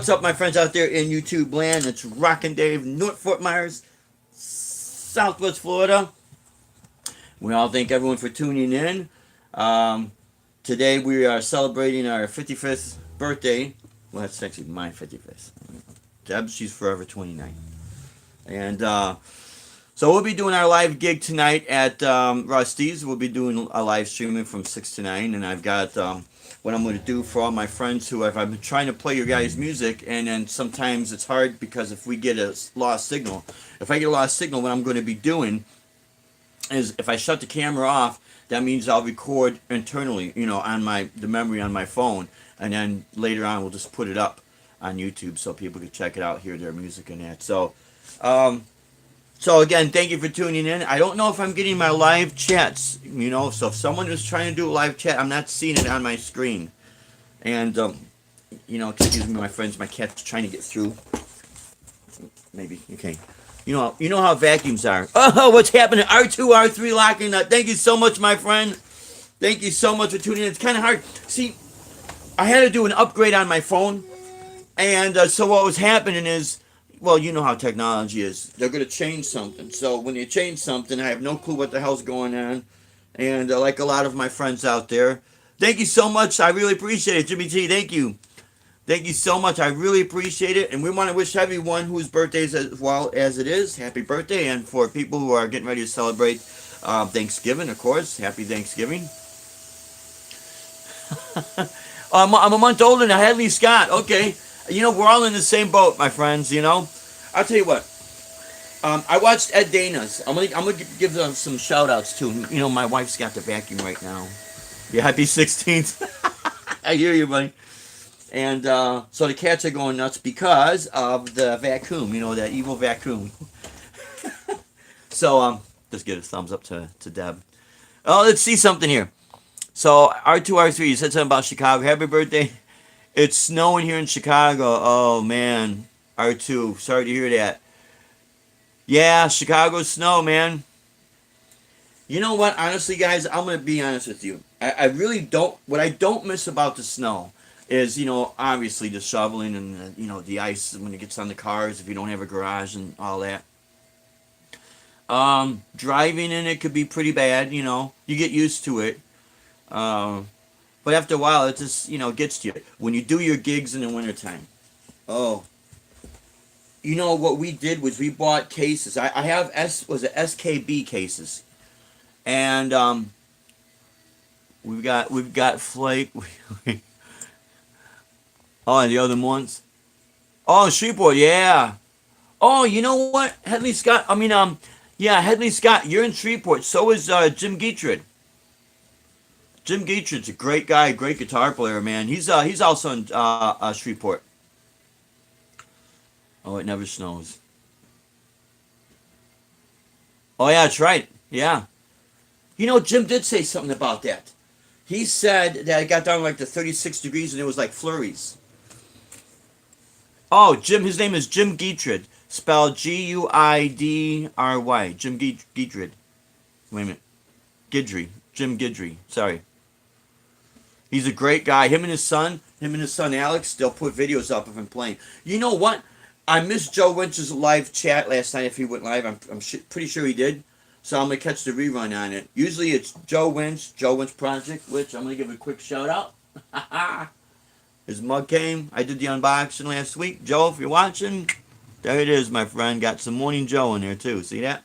what's up, my friends out there in YouTube land? It's Rockin' Dave, North Fort Myers, Southwest Florida. We all thank everyone for tuning in. Um, Today we are celebrating our 55th birthday. Well, that's actually my 55th. Deb, she's forever 29. And so we'll be doing our live gig tonight at Rusty's. We'll be doing a live streaming from 6 to 9. And I've got what I'm going to do for all my friends who I've been trying to play your guys' music. And then sometimes it's hard because if we get a lost signal, if I get a lost signal, what I'm going to be doing is if I shut the camera off, that means I'll record internally, on the memory on my phone. And then later on, we'll just put it up on YouTube so people can check it out, hear their music and that. So again, thank you for tuning in. I don't know if I'm getting my live chats, so if someone is trying to do a live chat, I'm not seeing it on my screen. And, excuse me, my friends, my cat's trying to get through. Maybe, okay. You know how vacuums are. Oh, what's happening? R2, R3 locking up. Thank you so much, my friend. Thank you so much for tuning in. It's kind of hard. See, I had to do an upgrade on my phone. And so what was happening is, well, you know how technology is. They're going to change something. So when they change something, I have no clue what the hell's going on. And like a lot of my friends out there, thank you so much. I really appreciate it. Jimmy T, thank you. Thank you so much. I really appreciate it. And we want to wish everyone whose birthdays as well as it is, happy birthday. And for people who are getting ready to celebrate Thanksgiving, of course, happy Thanksgiving. I'm a month older than Hedley Scott. Okay. We're all in the same boat, my friends, I'll tell you what. I watched Ed Dana's. I'm gonna give them some shout outs too. My wife's got the vacuum right now. Yeah, happy 16th. I hear you, buddy. And so the cats are going nuts because of the vacuum, that evil vacuum. So just give a thumbs up to Deb. Oh, let's see something here. So R2, R3, you said something about Chicago. Happy birthday. It's snowing here in Chicago. Oh, man. R2, sorry to hear that. Yeah, Chicago snow, man. You know what? Honestly, guys, I'm going to be honest with you. I really don't. What I don't miss about the snow is, obviously the shoveling and, the ice when it gets on the cars if you don't have a garage and all that. Driving in it could be pretty bad, You get used to it. But after a while, it just, gets to you. When you do your gigs in the wintertime. Oh. What we did was we bought cases. I have SKB cases. And we've got Flake. Oh, and the other ones. Oh, Shreveport, yeah. Oh, you know what? Hedley Scott. Hedley Scott, you're in Shreveport. So is Jim Geetrid. Jim Geetrid's a great guy, great guitar player, man. He's also in Shreveport. Oh, it never snows. Oh, yeah, that's right. Yeah. Jim did say something about that. He said that it got down like to 36 degrees and it was like flurries. Oh, Jim, his name is Jim Geetrid. Spelled Guidry. Jim Geetrid. Wait a minute. Jim Guidry. Sorry. He's a great guy. Him and his son Alex, they'll put videos up of him playing. You know what? I missed Joe Winch's live chat last night if he went live. I'm pretty sure he did. So I'm going to catch the rerun on it. Usually it's Joe Winch Project, which I'm going to give a quick shout out. His mug came. I did the unboxing last week. Joe, if you're watching, there it is, my friend. Got some Morning Joe in there too. See that?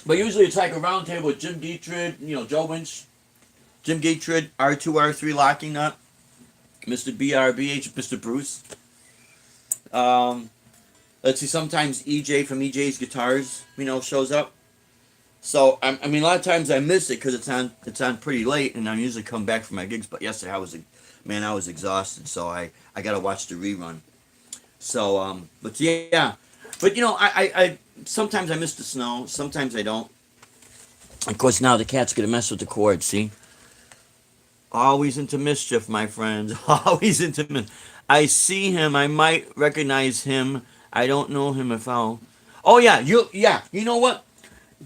But usually it's like a round table with Jim Geetrid, Joe Winch, Jim Geetrid, R2, R3 locking up, Mr. BRBH, Mr. Bruce. Let's see, sometimes EJ from EJ's Guitars, shows up. So, a lot of times I miss it because it's on pretty late, and I usually come back from my gigs. But yesterday I was exhausted, so I got to watch the rerun. So, but yeah. But, I sometimes I miss the snow, sometimes I don't. Of course, now the cat's going to mess with the cord, see? Always into mischief, my friends. Always into mischief. I see him. I might recognize him. I don't know him if I'll... Oh, yeah. You know what?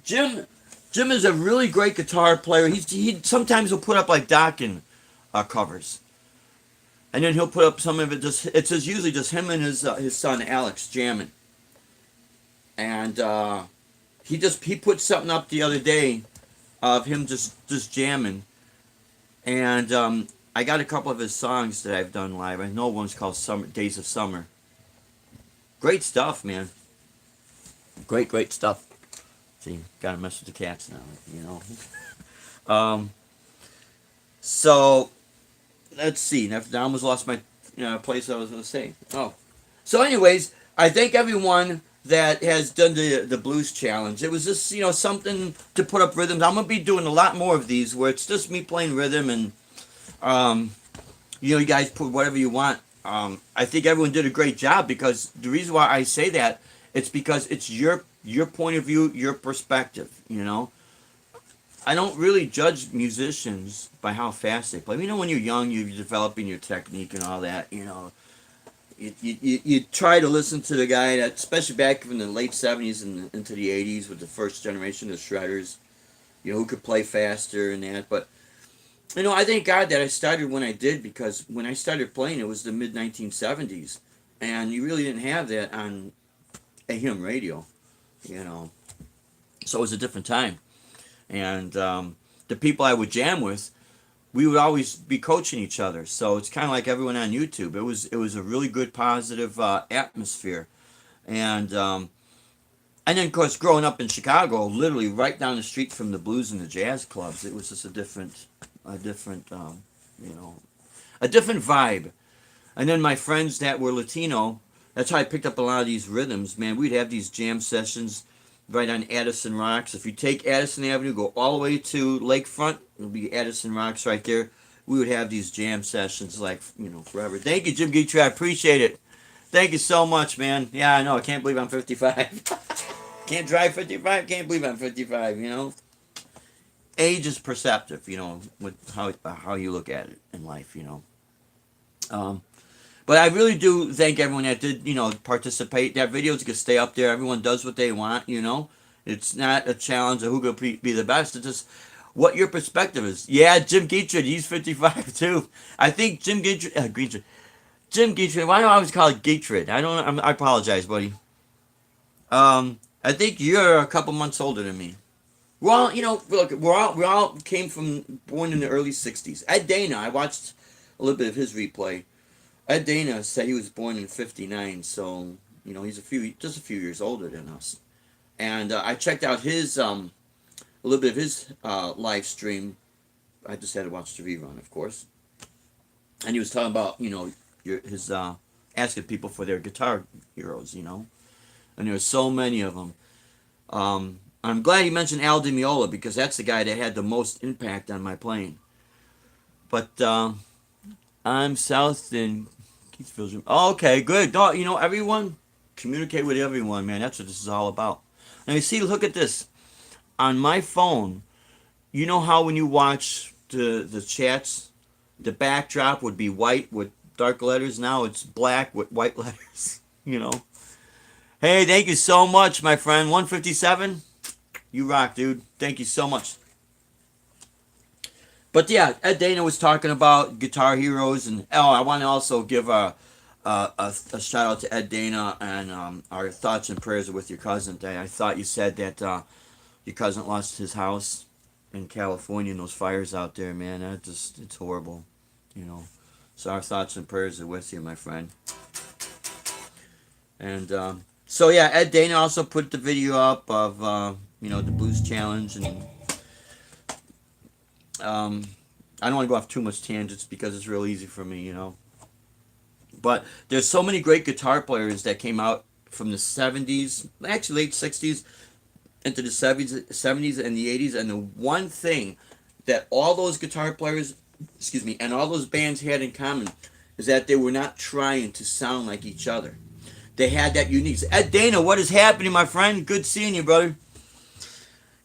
Jim is a really great guitar player. He sometimes will put up like Dokken covers. and then he'll put up some of it. It's just usually just him and his son Alex jamming, and he put something up the other day of him just jamming, and I got a couple of his songs that I've done live. I know one's called Summer Days of Summer. Great stuff, man. Great stuff. See, gotta mess with the cats now, you know. So let's see. I almost lost my place I was gonna say. Oh, so anyways, I thank everyone that has done the blues challenge. It was just something to put up rhythms. I'm gonna be doing a lot more of these where it's just me playing rhythm and you guys put whatever you want. I think everyone did a great job because the reason why I say that it's because it's your point of view, your perspective. I don't really judge musicians by how fast they play. When you're young, you're developing your technique and all that. You try to listen to the guy that, especially back in the late '70s and into the '80s, with the first generation of shredders, who could play faster and that. But I thank God that I started when I did, because when I started playing, it was the mid 1970s, and you really didn't have that on AM radio, So it was a different time, and the people I would jam with, we would always be coaching each other. So it's kind of like everyone on YouTube. It was a really good, positive atmosphere, and then of course growing up in Chicago, literally right down the street from the blues and the jazz clubs, it was just a different a different vibe. And then my friends that were Latino, that's how I picked up a lot of these rhythms. Man, we'd have these jam sessions right on Addison Rocks. If you take Addison Avenue, go all the way to Lakefront, it'll be Addison Rocks right there. We would have these jam sessions like, forever. Thank you, Jim Guitry. I appreciate it. Thank you so much, man. Yeah, I know. I can't believe I'm 55. Can't drive 55. Can't believe I'm 55, Age is perceptive, with how you look at it in life, But I really do thank everyone that did, participate. That video's gonna stay up there. Everyone does what they want, It's not a challenge of who gonna be the best. It's just what your perspective is. Yeah, Jim Geetrid, he's 55 too. I think Jim Geetrid, why do I always call it Geetrid? I apologize, buddy. I think you're a couple months older than me. Well, look, we all born in the early '60s. Ed Dana, I watched a little bit of his replay. Ed Dana said he was born in '59, so he's just a few years older than us. And I checked out his a little bit of his live stream. I just had to watch the rerun, of course. And he was talking about his asking people for their guitar heroes, and there were so many of them. I'm glad you mentioned Al Di Meola, because that's the guy that had the most impact on my playing. But I'm south in Keithville. Oh, okay, good. Everyone, communicate with everyone, man. That's what this is all about. Now, you see, look at this. On my phone, you know how when you watch the chats, the backdrop would be white with dark letters? Now it's black with white letters, Hey, thank you so much, my friend. 157. You rock, dude. Thank you so much. But yeah, Ed Dana was talking about guitar heroes, and I want to also give a shout out to Ed Dana, and our thoughts and prayers are with your cousin. I thought you said that your cousin lost his house in California in those fires out there, man. It's horrible, So our thoughts and prayers are with you, my friend. And so yeah, Ed Dana also put the video up of the blues challenge, and I don't want to go off too much tangents because it's real easy for me, But there's so many great guitar players that came out from the '70s, actually late '60s, into the '70s and the '80s, and the one thing that all those guitar players, and all those bands had in common is that they were not trying to sound like each other. They had that unique. Ed Dana, what is happening, my friend? Good seeing you, brother.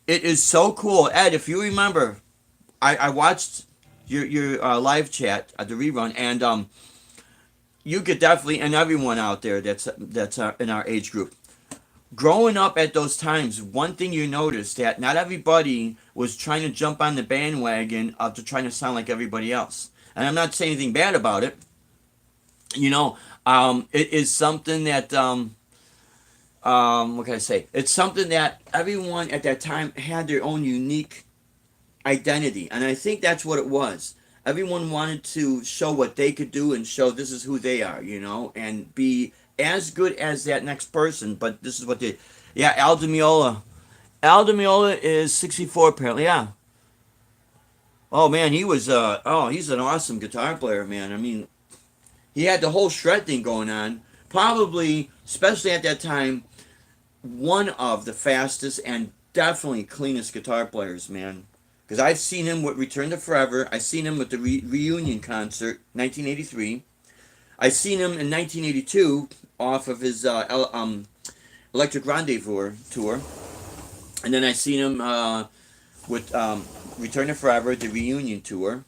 It is so cool, Ed. If you remember, I watched your live chat at the rerun, and you could definitely, and everyone out there that's in our age group, growing up at those times, one thing you noticed that not everybody was trying to jump on the bandwagon of trying to sound like everybody else. And I'm not saying anything bad about it. You know, it is something that what can I say? It's something that everyone at that time had their own unique identity, and I think that's what it was. Everyone wanted to show what they could do and show this is who they are, you know, and be as good as that next person. But this is what they, yeah, Al Di Meola. Al Di Meola is 64 apparently. Yeah. Oh man, he was he's an awesome guitar player, man. I mean, he had the whole shred thing going on. Probably, especially at that time, one of the fastest and definitely cleanest guitar players, man. Because I've seen him with Return to Forever. I've seen him with the reunion concert, 1983. I've seen him in 1982 off of his Electric Rendezvous tour. And then I seen him with Return to Forever, the reunion tour.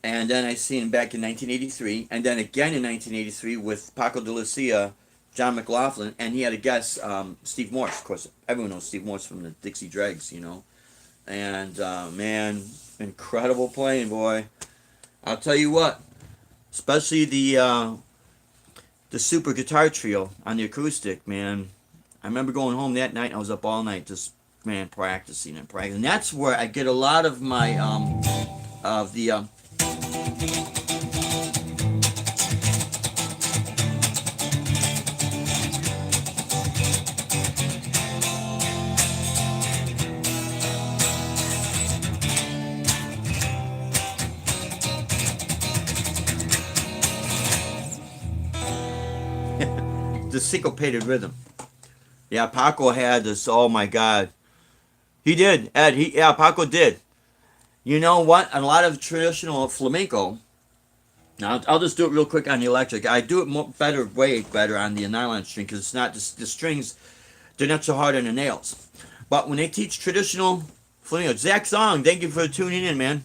And then I seen him back in 1983. And then again in 1983 with Paco de Lucia, John McLaughlin. And he had a guest, Steve Morse. Of course, everyone knows Steve Morse from the Dixie Dregs, you know. And man, incredible playing, boy. I'll tell you what, especially the super guitar trio on the acoustic, man. I remember going home that night. I was up all night, just man practicing and practicing. And that's where I get a lot of my of the the syncopated rhythm. Yeah, Paco had this. Oh my God, he did. Ed, yeah, Paco did. You know what? A lot of traditional flamenco. Now I'll just do it real quick on the electric. I do it way better on the nylon string because it's not the strings. They're not so hard on the nails. But when they teach traditional flamenco, Zach Song, thank you for tuning in, man.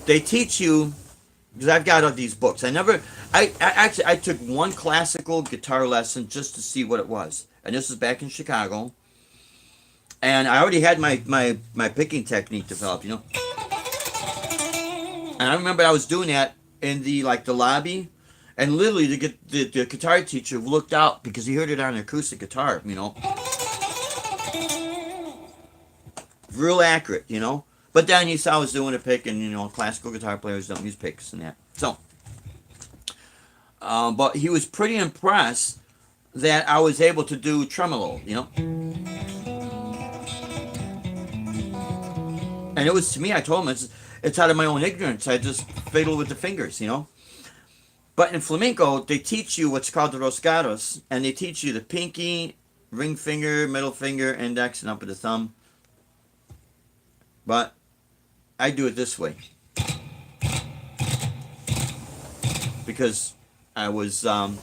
They teach you because I've got all these books. I took one classical guitar lesson just to see what it was, and this was back in Chicago. And I already had my picking technique developed, you know. And I remember I was doing that in the lobby, and literally the guitar teacher looked out because he heard it on an acoustic guitar, you know, real accurate, you know. But then he saw I was doing a pick, and you know, classical guitar players don't use picks and that. So, but he was pretty impressed that I was able to do tremolo, you know. And it was to me, I told him it's out of my own ignorance. I just fiddle with the fingers, you know. But in flamenco, they teach you what's called the roscados, and they teach you the pinky, ring finger, middle finger, index, and up with the thumb. But I do it this way because I was, and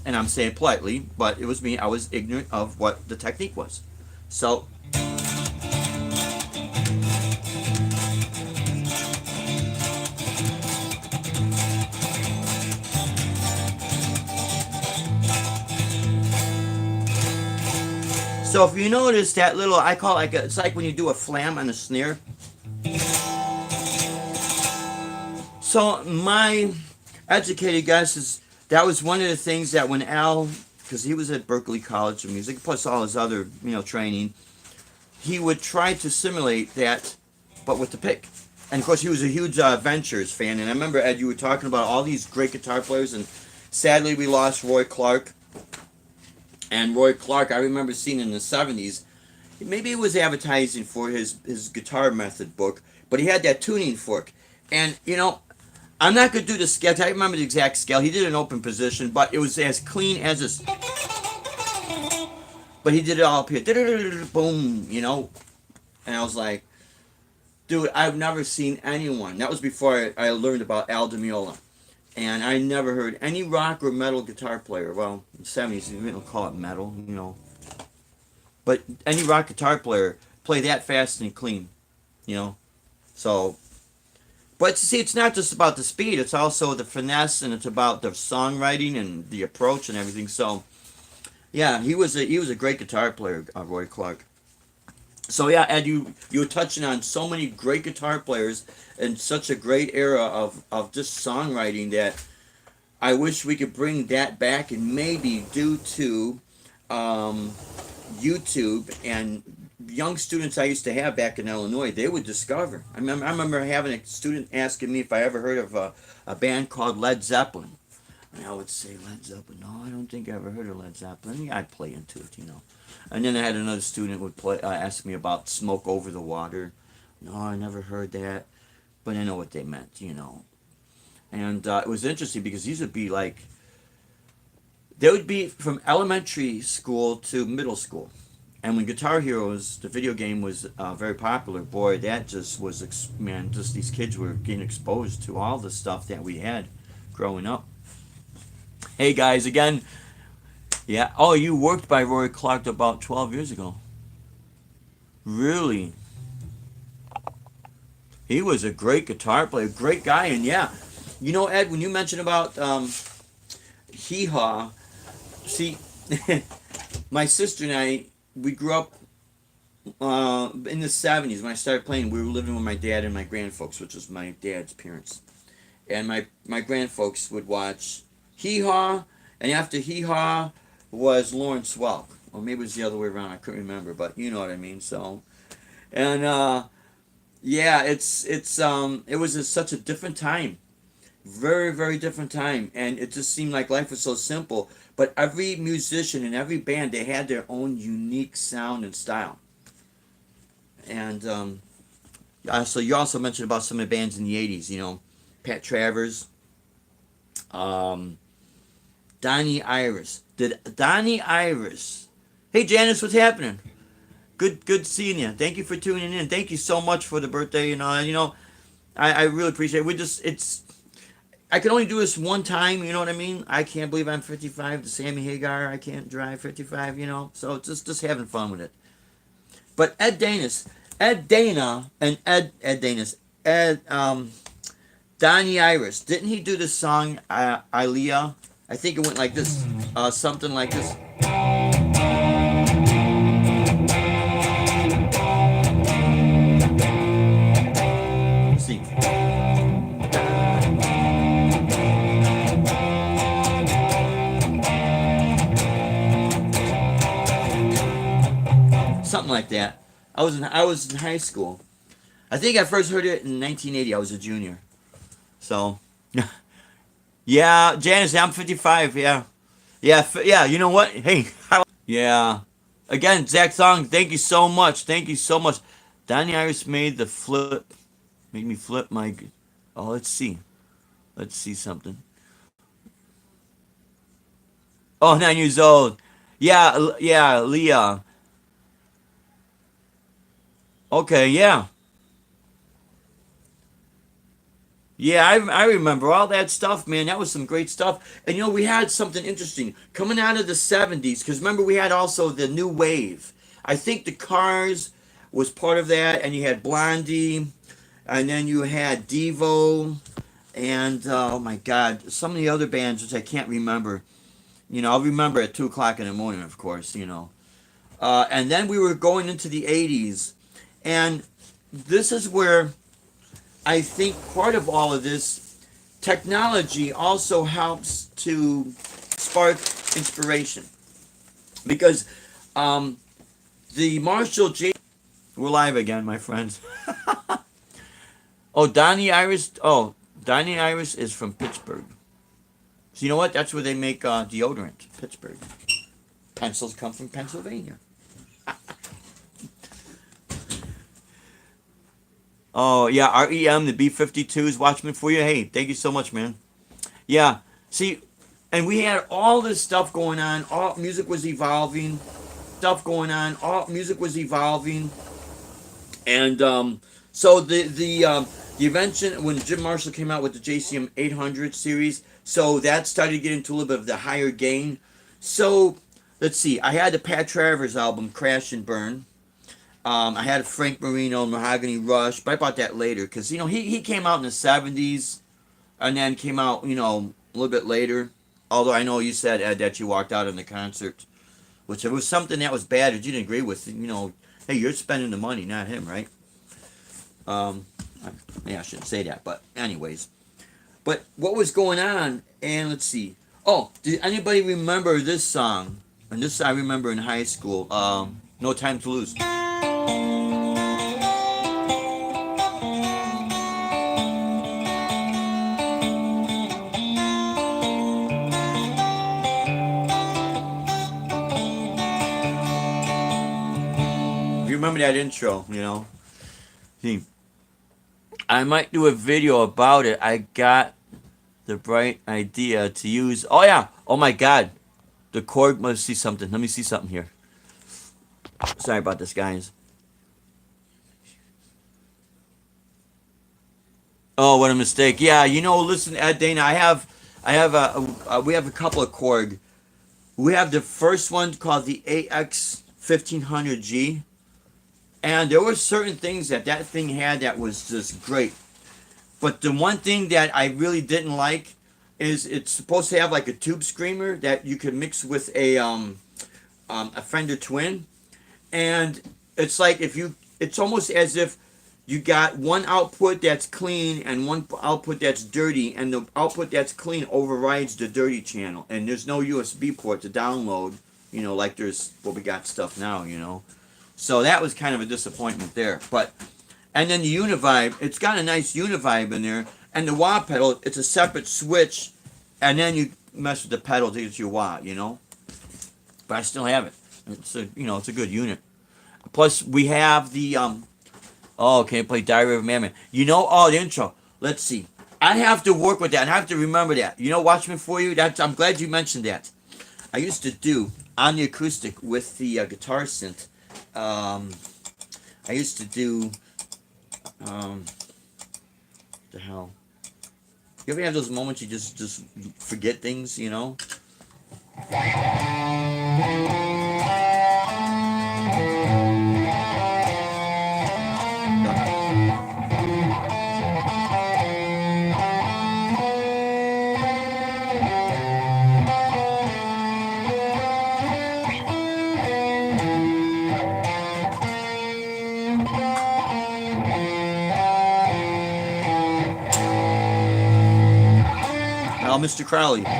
I'm saying politely, but it was me. I was ignorant of what the technique was. So So if you notice that little, I call it it's like when you do a flam on a snare. So my educated guess is that was one of the things that when Al, because he was at Berklee College of Music, plus all his other, you know, training, he would try to simulate that, but with the pick. And of course, he was a huge Ventures fan. And I remember, Ed, you were talking about all these great guitar players, and sadly we lost Roy Clark. And Roy Clark, I remember seeing in the 70s, maybe it was advertising for his guitar method book, but he had that tuning fork. And, you know, I'm not going to do the scale. I remember the exact scale. He did an open position, but it was as clean as this. But he did it all up here. Boom, you know. And I was like, dude, I've never seen anyone. That was before I learned about Al Di Meola. And I never heard any rock or metal guitar player. Well, in the 70s, you don't call it metal, you know. But any rock guitar player play that fast and clean, you know. So, but see, it's not just about the speed. It's also the finesse, and it's about the songwriting and the approach and everything. So, yeah, he was a great guitar player, Roy Clark. So yeah, Ed, you were touching on so many great guitar players and such a great era of just songwriting that I wish we could bring that back, and maybe due to um, YouTube and young students I used to have back in Illinois, they would discover. I remember having a student asking me if I ever heard of a band called Led Zeppelin. And I would say, Led Zeppelin? No, I don't think I ever heard of Led Zeppelin. Yeah, I'd play into it. And then I had another student would ask me about Smoke Over the Water. No, I never heard that, but I know what they meant. And it was interesting because these would be like, they would be from elementary school to middle school. And when Guitar Heroes, the video game, was very popular, boy, that just was, man, just these kids were getting exposed to all the stuff that we had growing up. Hey guys, again, yeah. Oh, you worked by Roy Clark about 12 years ago. Really? He was a great guitar player, great guy, and yeah. Ed, when you mentioned about Hee Haw, see, my sister and I, we grew up in the 70s. When I started playing, we were living with my dad and my grandfolks, which was my dad's parents. And my grandfolks would watch Hee Haw, and after Hee Haw was Lawrence Welk. Or maybe it was the other way around, I couldn't remember, but you know what I mean. So, and yeah, it was such a different time. Very, very different time. And it just seemed like life was so simple. But every musician and every band, they had their own unique sound and style. And so you also mentioned about some of the bands in the 80s, Pat Travers, Donnie Iris. Did Donnie Iris? Hey Janice, what's happening? Good seeing you. Thank you for tuning in. Thank you so much for the birthday. I really appreciate it. I can only do this one time. You know what I mean? I can't believe I'm 55. The Sammy Hagar, I can't drive 55. So just having fun with it. But Ed Dana, and Ed Danis, Donnie Iris. Didn't he do the song Aaliyah? I think it went like this, something like this. Let's see. Something like that. I was in high school. I think I first heard it in 1980. I was a junior. So, yeah, Janice, I'm 55. Yeah, yeah. You know what? Hey, yeah. Again, Zach Song, thank you so much. Thank you so much. Donnie Iris made me flip my. Oh, let's see. Let's see something. Oh, 9 years old. Yeah, Leah. Okay, yeah. Yeah, I remember all that stuff, man. That was some great stuff. And we had something interesting coming out of the 70s, because remember, we had also the new wave. I think the Cars was part of that, and you had Blondie, and then you had Devo, and oh my God, some of the other bands which I can't remember. I'll remember at 2 o'clock in the morning, of course, and then we were going into the 80s, and this is where I think part of all of this technology also helps to spark inspiration, because the Marshall J. We're live again, my friends. Oh, Donnie Iris. Oh, Donnie Iris is from Pittsburgh. So you know what? That's where they make deodorant. Pittsburgh. Pencils come from Pennsylvania. Oh, yeah, REM, the B-52s, watching for you. Hey, thank you so much, man. Yeah, see, and we had all this stuff going on. All music was evolving. All music was evolving. And so the invention, when Jim Marshall came out with the JCM 800 series, so that started to get into a little bit of the higher gain. So, let's see, I had the Pat Travers album, Crash and Burn. I had Frank Marino, Mahogany Rush, but I bought that later because he came out in the 70s, and then came out a little bit later. Although I know you said, Ed, that you walked out in the concert, which it was something that was bad that you didn't agree with. Hey, you're spending the money, not him, right? Yeah, I shouldn't say that, but anyways. But what was going on? And let's see. Oh, did anybody remember this song? And this I remember in high school. No Time to Lose. If you remember that intro, See, I might do a video about it. I got the bright idea to use. Oh yeah. Oh my God. The chord must see something. Let me see something here. Sorry about this, guys. Oh, what a mistake. Yeah, listen, Ed Dana, we have a couple of chord. We have the first one called the AX 1500G, and there were certain things that thing had that was just great. But the one thing that I really didn't like is it's supposed to have like a tube screamer that you could mix with a Fender Twin, and it's like it's almost as if you got one output that's clean and one output that's dirty, and the output that's clean overrides the dirty channel, and there's no USB port to download, like there's what we got stuff now. So that was kind of a disappointment there. But and then the Univibe, it's got a nice Univibe in there, and the wah pedal, it's a separate switch, and then you mess with the pedal to get your wah. But I still have it. It's a good unit. Plus we have the oh, can I play Diary of a Madman? Oh, the intro. Let's see. I have to work with that. I have to remember that. Watchman for You. I'm glad you mentioned that. I used to do on the acoustic with the guitar synth. I used to do. The hell. You ever have those moments you just forget things? Mr. Crowley. I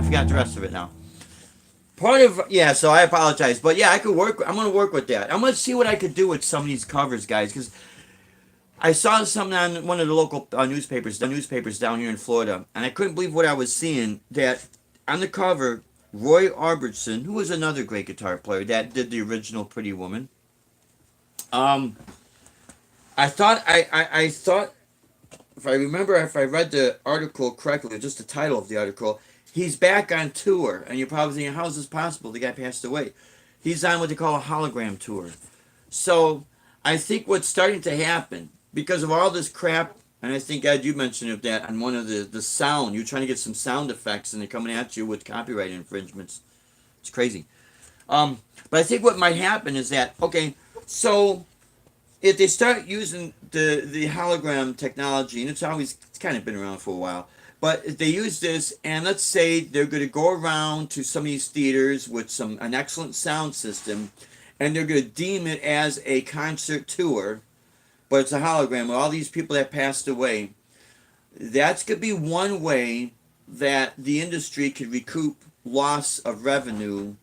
forgot the rest of it now. So I apologize, but yeah, I'm gonna work with that. I'm gonna see what I could do with some of these covers, guys, because I saw something on one of the local newspapers down here in Florida, and I couldn't believe what I was seeing. That on the cover, Roy Orbison, who was another great guitar player that did the original Pretty Woman. I thought, if I read the article correctly, just the title of the article, he's back on tour, and you're probably thinking, how is this possible? The guy passed away. He's on what they call a hologram tour. So I think what's starting to happen, because of all this crap, and I think, Ed, you mentioned of that on one of the sound, you're trying to get some sound effects, and they're coming at you with copyright infringements. It's crazy. But I think what might happen is that, okay, so if they start using the hologram technology, and it's kind of been around for a while, but if they use this, and let's say they're going to go around to some of these theaters with an excellent sound system, and they're going to deem it as a concert tour, but it's a hologram with all these people that passed away. That's going to be one way that the industry could recoup loss of revenue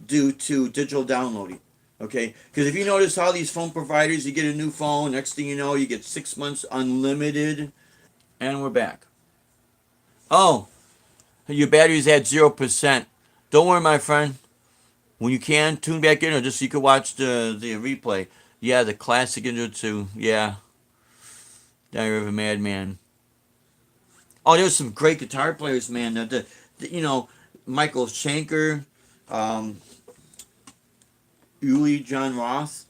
due to digital downloading. Okay? Because if you notice all these phone providers, you get a new phone, next thing you know, you get 6 months unlimited, and we're back. Oh, your battery's at 0%. Don't worry, my friend. When you can, tune back in, or just so you can watch the replay. Yeah, the classic intro to, yeah, Diary of a Madman. Oh, there's some great guitar players, man. Michael Schenker, Uli John Roth.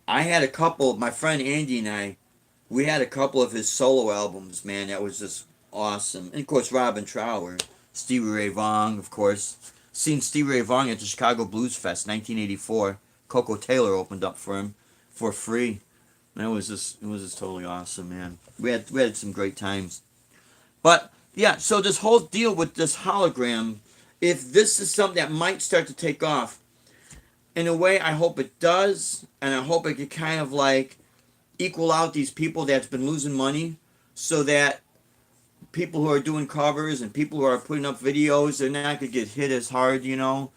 I had a couple, my friend Andy and I, we had a couple of his solo albums, man. That was just awesome. And of course, Robin Trower, Stevie Ray Vaughan, of course. Seen Stevie Ray Vaughan at the Chicago Blues Fest, 1984. Coco Taylor opened up for him for free. And it was just totally awesome, man. We had some great times. But yeah, so this whole deal with this hologram, if this is something that might start to take off, in a way, I hope it does, and I hope it could kind of like equal out these people that's been losing money, so that people who are doing covers and people who are putting up videos, they're not gonna get hit as hard, you know.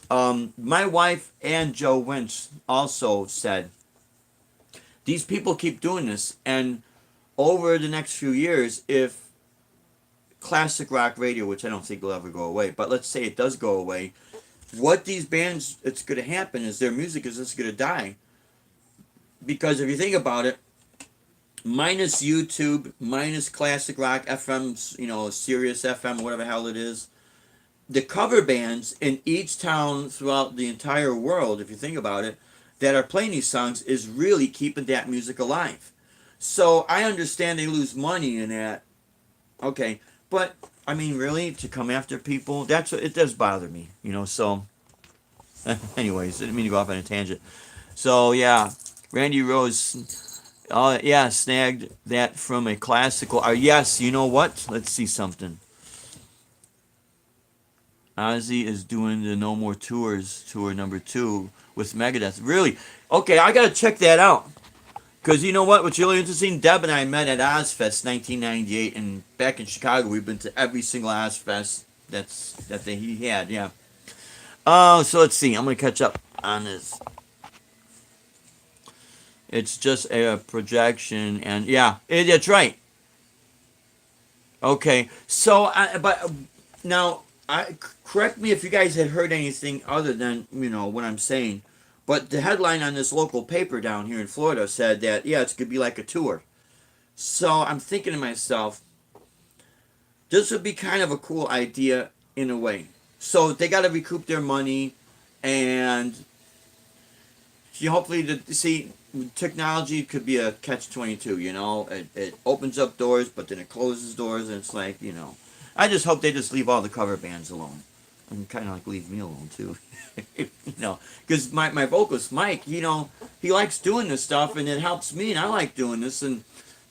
My wife and Joe Wentz also said these people keep doing this, and over the next few years, if classic rock radio, which I don't think will ever go away, but let's say it does go away, what these bands, it's going to happen is their music is just going to die. Because if you think about it, minus YouTube, minus classic rock, FM, Sirius FM, whatever the hell it is, the cover bands in each town throughout the entire world, if you think about it, that are playing these songs is really keeping that music alive. So I understand they lose money in that. Okay, but I mean, really, to come after people, that's it does bother me, So, anyways, I didn't mean to go off on a tangent. So yeah, Randy Rose, yeah, snagged that from a classical. Yes, you know what? Let's see something. Ozzy is doing the No More Tours tour #2 with Megadeth. Really? Okay, I gotta check that out. Because you know what? What's really interesting, Deb and I met at Ozfest 1998, and back in Chicago, we've been to every single Ozfest he had. Yeah. Oh, so let's see. I'm gonna catch up on this. It's just a projection, and yeah, that's right. Okay, so but now, correct me if you guys had heard anything other than what I'm saying. But the headline on this local paper down here in Florida said that yeah, it's gonna be like a tour. So I'm thinking to myself, this would be kind of a cool idea in a way. So they got to recoup their money, and hopefully to see technology could be a catch-22. It opens up doors, but then it closes doors, and it's like I just hope they just leave all the cover bands alone, and kind of like leave me alone too. Because my vocalist Mike, he likes doing this stuff, and it helps me, and I like doing this, and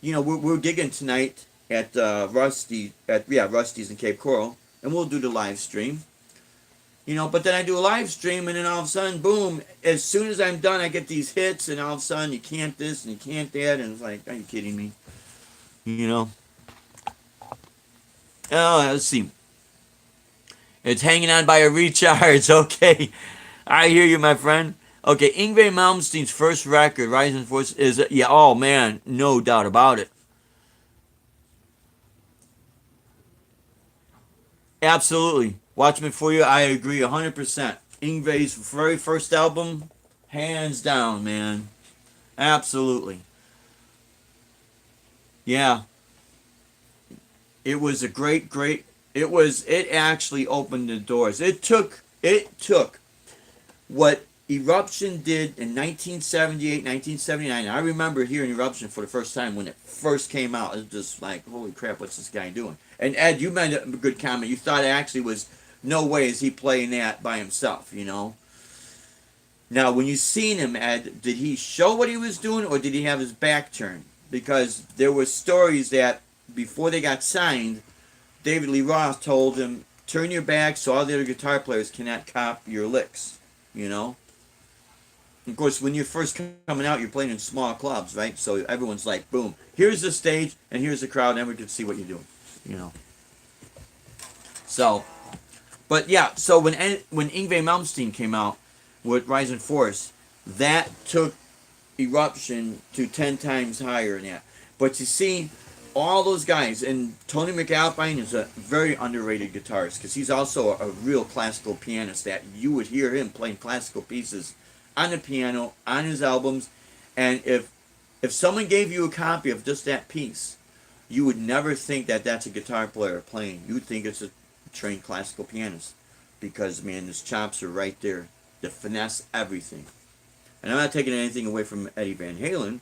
we're gigging tonight at Rusty's in Cape Coral, and we'll do the live stream. But then I do a live stream, and then all of a sudden, boom! As soon as I'm done, I get these hits, and all of a sudden, you can't this and you can't that, and it's like, are you kidding me? Oh, let's see. It's hanging on by a recharge. Okay, I hear you, my friend. Okay, Yngwie Malmsteen's first record, Rising Force, is yeah. Oh man, no doubt about it. Absolutely. Watch Me For You, I agree 100%. Yngwie's very first album, hands down, man. Absolutely. Yeah. It was a great, it actually opened the doors. It took what Eruption did in 1978, 1979. I remember hearing Eruption for the first time when it first came out. It was just like, holy crap, what's this guy doing? And Ed, you made a good comment. You thought it actually was no way is he playing that by himself. Now, when you seen him, Ed, did he show what he was doing, or did he have his back turned? Because there were stories that before they got signed, David Lee Roth told him, turn your back so all the other guitar players cannot copy your licks. Of course, when you're first coming out, you're playing in small clubs, right? So everyone's like, boom, here's the stage, and here's the crowd, and everyone can see what you're doing. So, but yeah, so when Yngwie Malmsteen came out with Rising Force, that took Eruption to 10 times higher than that. But you see, all those guys, and Tony McAlpine is a very underrated guitarist because he's also a real classical pianist that you would hear him playing classical pieces on the piano, on his albums, and if someone gave you a copy of just that piece, you would never think that that's a guitar player playing. You would think it's a trained classical pianist because, man, his chops are right there. The finesse, everything. And I'm not taking anything away from Eddie Van Halen,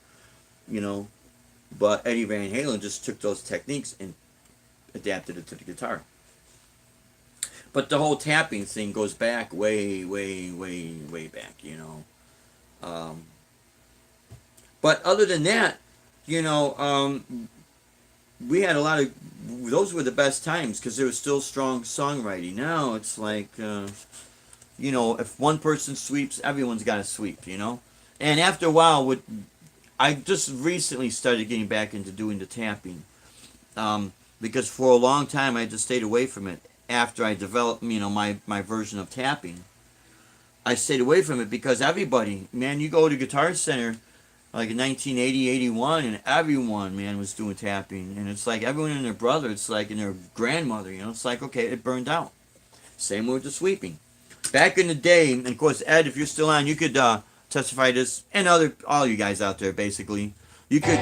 but Eddie Van Halen just took those techniques and adapted it to the guitar. But the whole tapping thing goes back way, way, way, way back. Um, but other than that, we had a lot of those were the best times because there was still strong songwriting. Now it's like, if one person sweeps, everyone's got to sweep, And after a while, I just recently started getting back into doing the tapping, because for a long time I just stayed away from it. After I developed, my version of tapping, I stayed away from it because everybody, man, you go to Guitar Center like in 1980, 81, and everyone, man, was doing tapping. And it's like everyone and their brother, it's like, and their grandmother, it's like, okay, it burned out. Same with the sweeping. Back in the day, and of course, Ed, if you're still on, you could testify this, and all you guys out there, basically. You could,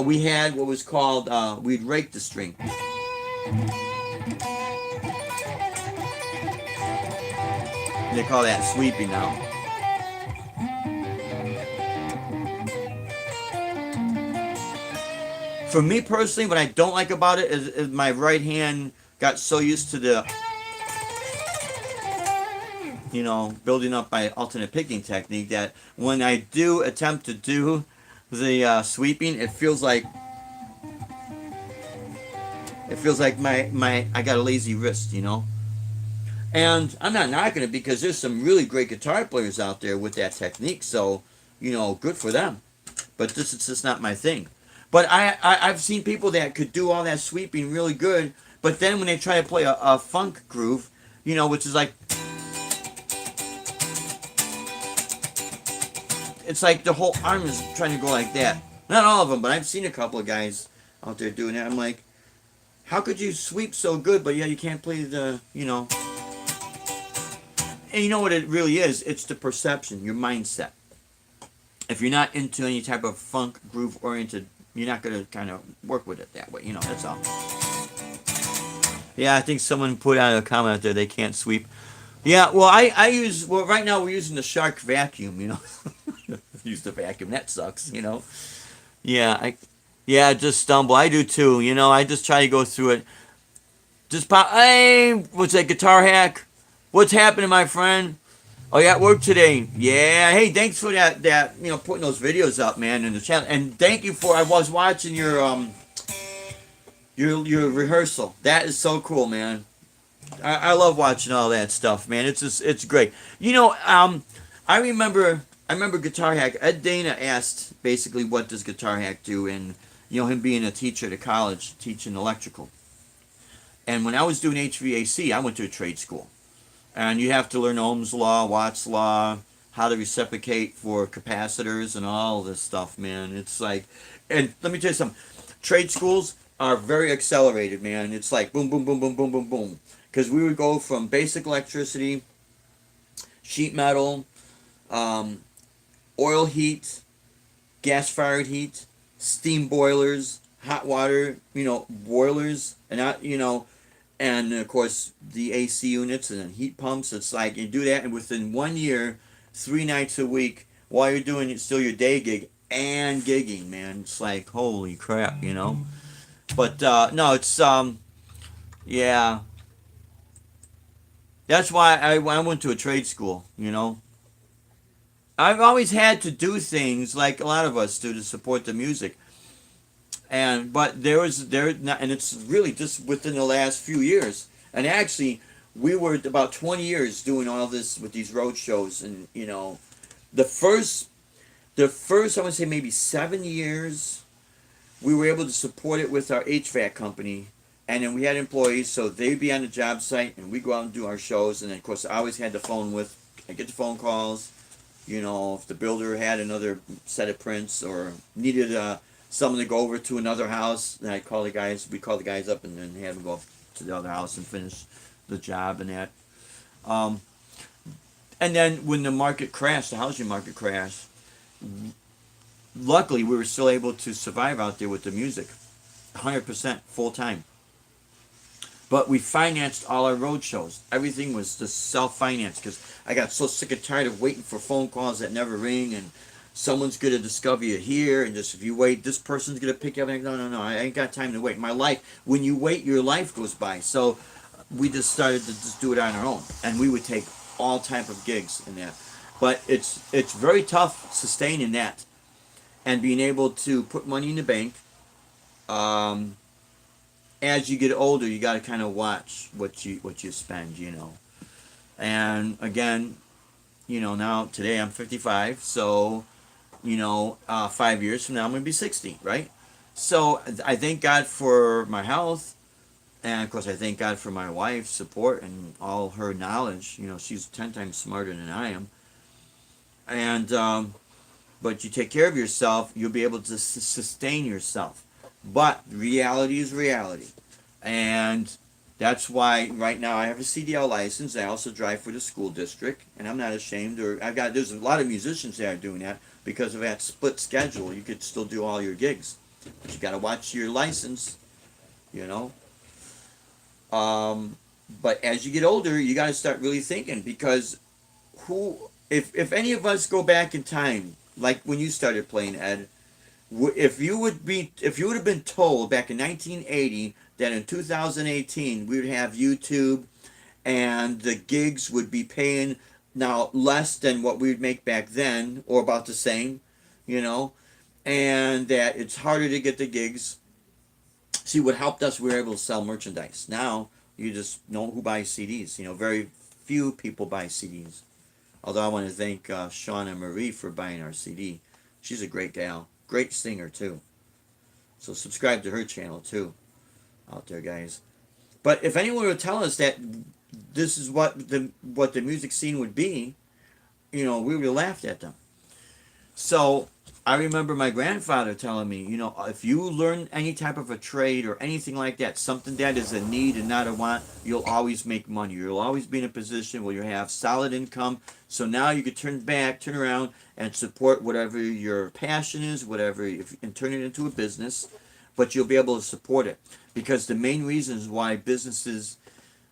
we had what was called, we'd rake the string. They call that sweeping now. For me personally, what I don't like about it is my right hand got so used to the, building up my alternate picking technique that when I do attempt to do the sweeping, it feels like my I got a lazy wrist, And I'm not knocking it because there's some really great guitar players out there with that technique, so good for them. But this is just not my thing. But I've seen people that could do all that sweeping really good, but then when they try to play a funk groove, which is like, it's like the whole arm is trying to go like that. Not all of them, but I've seen a couple of guys out there doing that. I'm like, how could you sweep so good, but yeah, you can't play the, And you know what it really is? It's the perception, your mindset. If you're not into any type of funk groove oriented, you're not going to kind of work with it that way. That's all. Yeah, I think someone put out a comment there, they can't sweep. Yeah, well, right now we're using the Shark vacuum, Use the vacuum, that sucks, Yeah, just stumble. I do too, I just try to go through it. Just pop, hey, what's that, Guitar Hack? What's happening, my friend? Oh, yeah, at work today. Yeah, hey, thanks for that, putting those videos up, man, in the channel. And thank you I was watching your rehearsal. That is so cool, man. I love watching all that stuff, man. It's great. I remember Guitar Hack. Ed Dana asked basically, what does Guitar Hack do? And him being a teacher at a college teaching electrical. And when I was doing HVAC, I went to a trade school, and you have to learn Ohm's law, Watt's law, how to reciprocate for capacitors, and all this stuff, man. It's like, and let me tell you something. Trade schools are very accelerated, man. It's like boom, boom, boom, boom, boom, boom, boom. Because we would go from basic electricity, sheet metal, oil heat, gas-fired heat, steam boilers, hot water, boilers, and of course the AC units and then heat pumps. It's like you do that, and within 1 year, 3 nights a week, while you're doing still your day gig and gigging, man. It's like, holy crap, But no, it's yeah. That's why I went to a trade school, I've always had to do things like a lot of us do to support the music. But and it's really just within the last few years. And actually, we were about 20 years doing all this with these road shows, and the first I would say maybe 7 years, we were able to support it with our HVAC company. And then we had employees, so they'd be on the job site, and we'd go out and do our shows. And then, of course, I always had the phone I get the phone calls, if the builder had another set of prints or needed someone to go over to another house, then we'd call the guys up and then have them go to the other house and finish the job and that. And then when the housing market crashed, luckily we were still able to survive out there with the music, 100% full time. But we financed all our road shows. Everything was just self-financed because I got so sick and tired of waiting for phone calls that never ring, and someone's going to discover you here, and just if you wait, this person's going to pick you up. And no, I ain't got time to wait. My life, when you wait, your life goes by. So we just started to just do it on our own, and we would take all type of gigs in that. But it's very tough sustaining that and being able to put money in the bank. as you get older, you got to kind of watch what you spend, And again, now today I'm 55, so 5 years from now I'm gonna be 60, right? So I thank God for my health, and of course I thank God for my wife's support and all her knowledge. She's 10 times smarter than I am, and but you take care of yourself, you'll be able to sustain yourself. But reality is reality, and that's why right now I have a CDL license. I also drive for the school district, and I'm not ashamed. Or there's a lot of musicians that are doing that because of that split schedule. You could still do all your gigs, but you got to watch your license, you know. Um, but as you get older, you got to start really thinking because if any of us go back in time, like when you started playing, Ed, if you would have been told back in 1980 that in 2018 we would have YouTube and the gigs would be paying now less than what we would make back then or about the same, you know, and that it's harder to get the gigs. See, what helped us, we were able to sell merchandise. Now you just know who buys CDs. Very few people buy CDs. Although I want to thank Shauna Marie for buying our CD. She's a great gal. Great singer, too. So subscribe to her channel, too, out there, guys. But if anyone would tell us that this is what the music scene would be, we would have laughed at them. So I remember my grandfather telling me, if you learn any type of a trade or anything like that, something that is a need and not a want, you'll always make money. You'll always be in a position where you have solid income. So now you could turn around and support whatever your passion is, and turn it into a business, but you'll be able to support it. Because the main reasons why businesses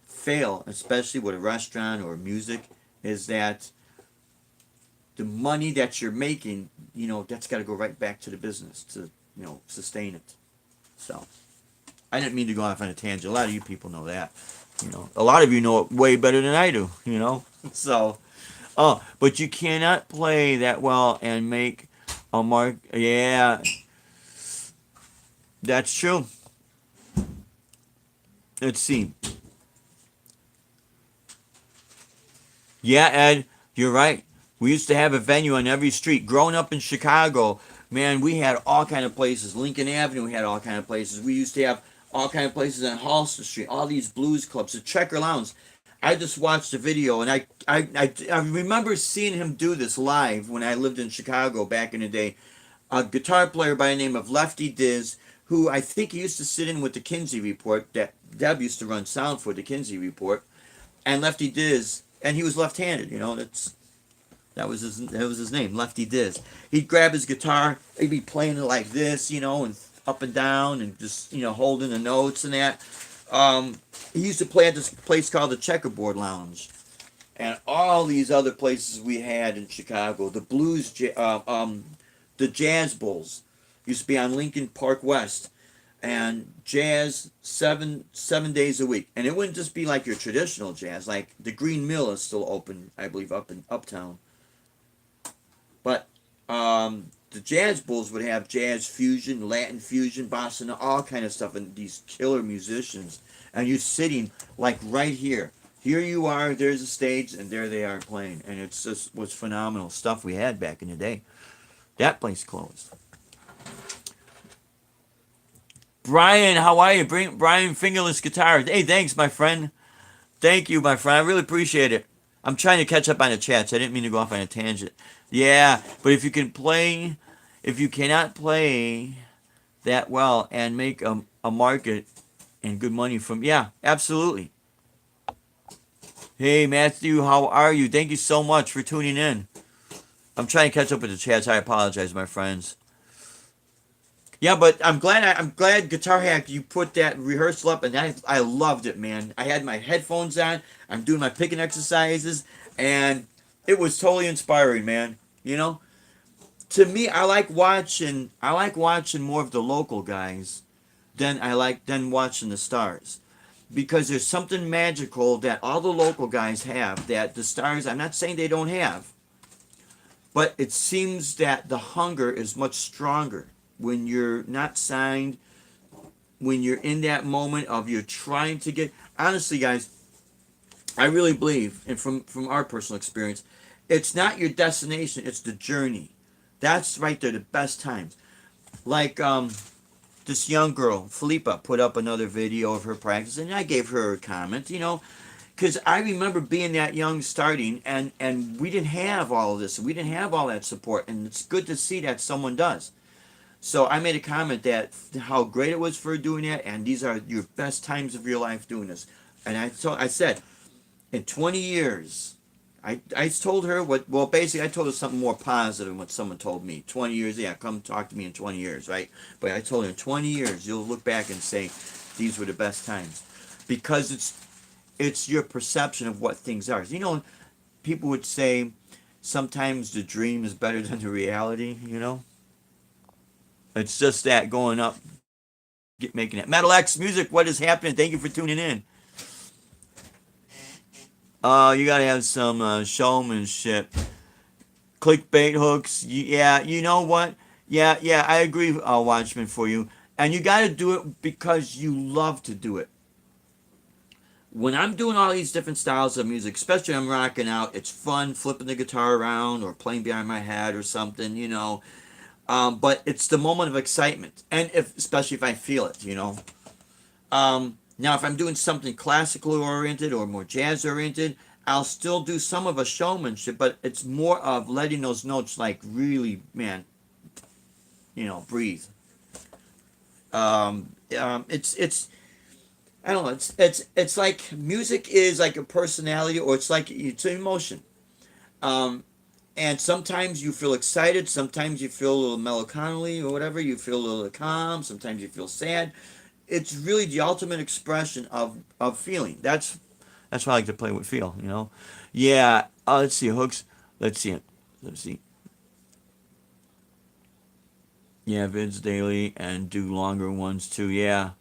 fail, especially with a restaurant or music, is that the money that you're making, that's got to go right back to the business to, sustain it. So, I didn't mean to go off on a tangent. A lot of you people know that. A lot of you know it way better than I do, So, but you cannot play that well and make a mark. Yeah, that's true. Let's see. Yeah, Ed, you're right. We used to have a venue on every street. Growing up in Chicago, man, we had all kind of places. Lincoln Avenue, we had all kind of places. We used to have all kind of places on Halston Street. All these blues clubs, the Checker Lounge. I just watched the video, and I remember seeing him do this live when I lived in Chicago back in the day. A guitar player by the name of Lefty Diz, who I think he used to sit in with the Kinsey Report. That Deb used to run sound for the Kinsey Report, and Lefty Diz, and he was left-handed. That was his name, Lefty Diz. He'd grab his guitar, he'd be playing it like this, and up and down, and just holding the notes and that. He used to play at this place called the Checkerboard Lounge, and all these other places we had in Chicago. The Jazz Bulls used to be on Lincoln Park West, and jazz seven days a week. And it wouldn't just be like your traditional jazz. Like the Green Mill is still open, I believe, up in Uptown. But the Jazz Bulls would have jazz fusion, Latin fusion, bossa nova, all kind of stuff, and these killer musicians. And you're sitting like right here. Here you are, there's a stage, and there they are playing. And it just was phenomenal stuff we had back in the day. That place closed. Brian, how are you? Brian Fingerless Guitar. Hey, thanks, my friend. Thank you, my friend. I really appreciate it. I'm trying to catch up on the chats. I didn't mean to go off on a tangent. Yeah, but if you cannot play that well and make a market and good money from, yeah, absolutely. Hey, Matthew, how are you? Thank you so much for tuning in. I'm trying to catch up with the chats. I apologize, my friends. Yeah, but I'm glad Guitar Hack you put that rehearsal up, and I loved it, man. I had my headphones on. I'm doing my picking exercises, and it was totally inspiring, man. To me, I like watching more of the local guys than watching the stars, because there's something magical that all the local guys have that the stars. I'm not saying they don't have, but it seems that the hunger is much stronger when you're not signed when you're in that moment of you're trying to get, honestly, guys, I really believe, and from our personal experience, it's not your destination, it's the journey. That's right there, the best times. Like this young girl, Felipa, put up another video of her practice, and I gave her a comment, because I remember being that young starting, and we didn't have all of this, we didn't have all that support, and it's good to see that someone does. So I made a comment that how great it was for her doing that, and these are your best times of your life doing this. And I said, in 20 years, I told her what, well, basically, I told her something more positive than what someone told me. 20 years, yeah, come talk to me in 20 years, right? But I told her in 20 years, you'll look back and say, these were the best times. Because it's your perception of what things are. People would say sometimes the dream is better than the reality. It's just that going up, making it. Metal X Music, what is happening? Thank you for tuning in. You gotta have some showmanship. Clickbait hooks. Yeah, you know what? Yeah, I agree, Watchman, for you. And you gotta do it because you love to do it. When I'm doing all these different styles of music, especially I'm rocking out, it's fun flipping the guitar around or playing behind my head or something. But it's the moment of excitement, and especially if I feel it. Now, if I'm doing something classically oriented or more jazz oriented, I'll still do some of a showmanship, but it's more of letting those notes like really, man, breathe. It's I don't know. It's like music is like a personality, or it's an emotion. Um, and sometimes you feel excited, sometimes you feel a little melancholy or whatever. You feel a little calm. Sometimes you feel sad. It's really the ultimate expression of feeling. That's why I like to play with feel. Yeah. Let's see hooks. Let's see it. Let's see. Yeah, vids daily and do longer ones too. Yeah.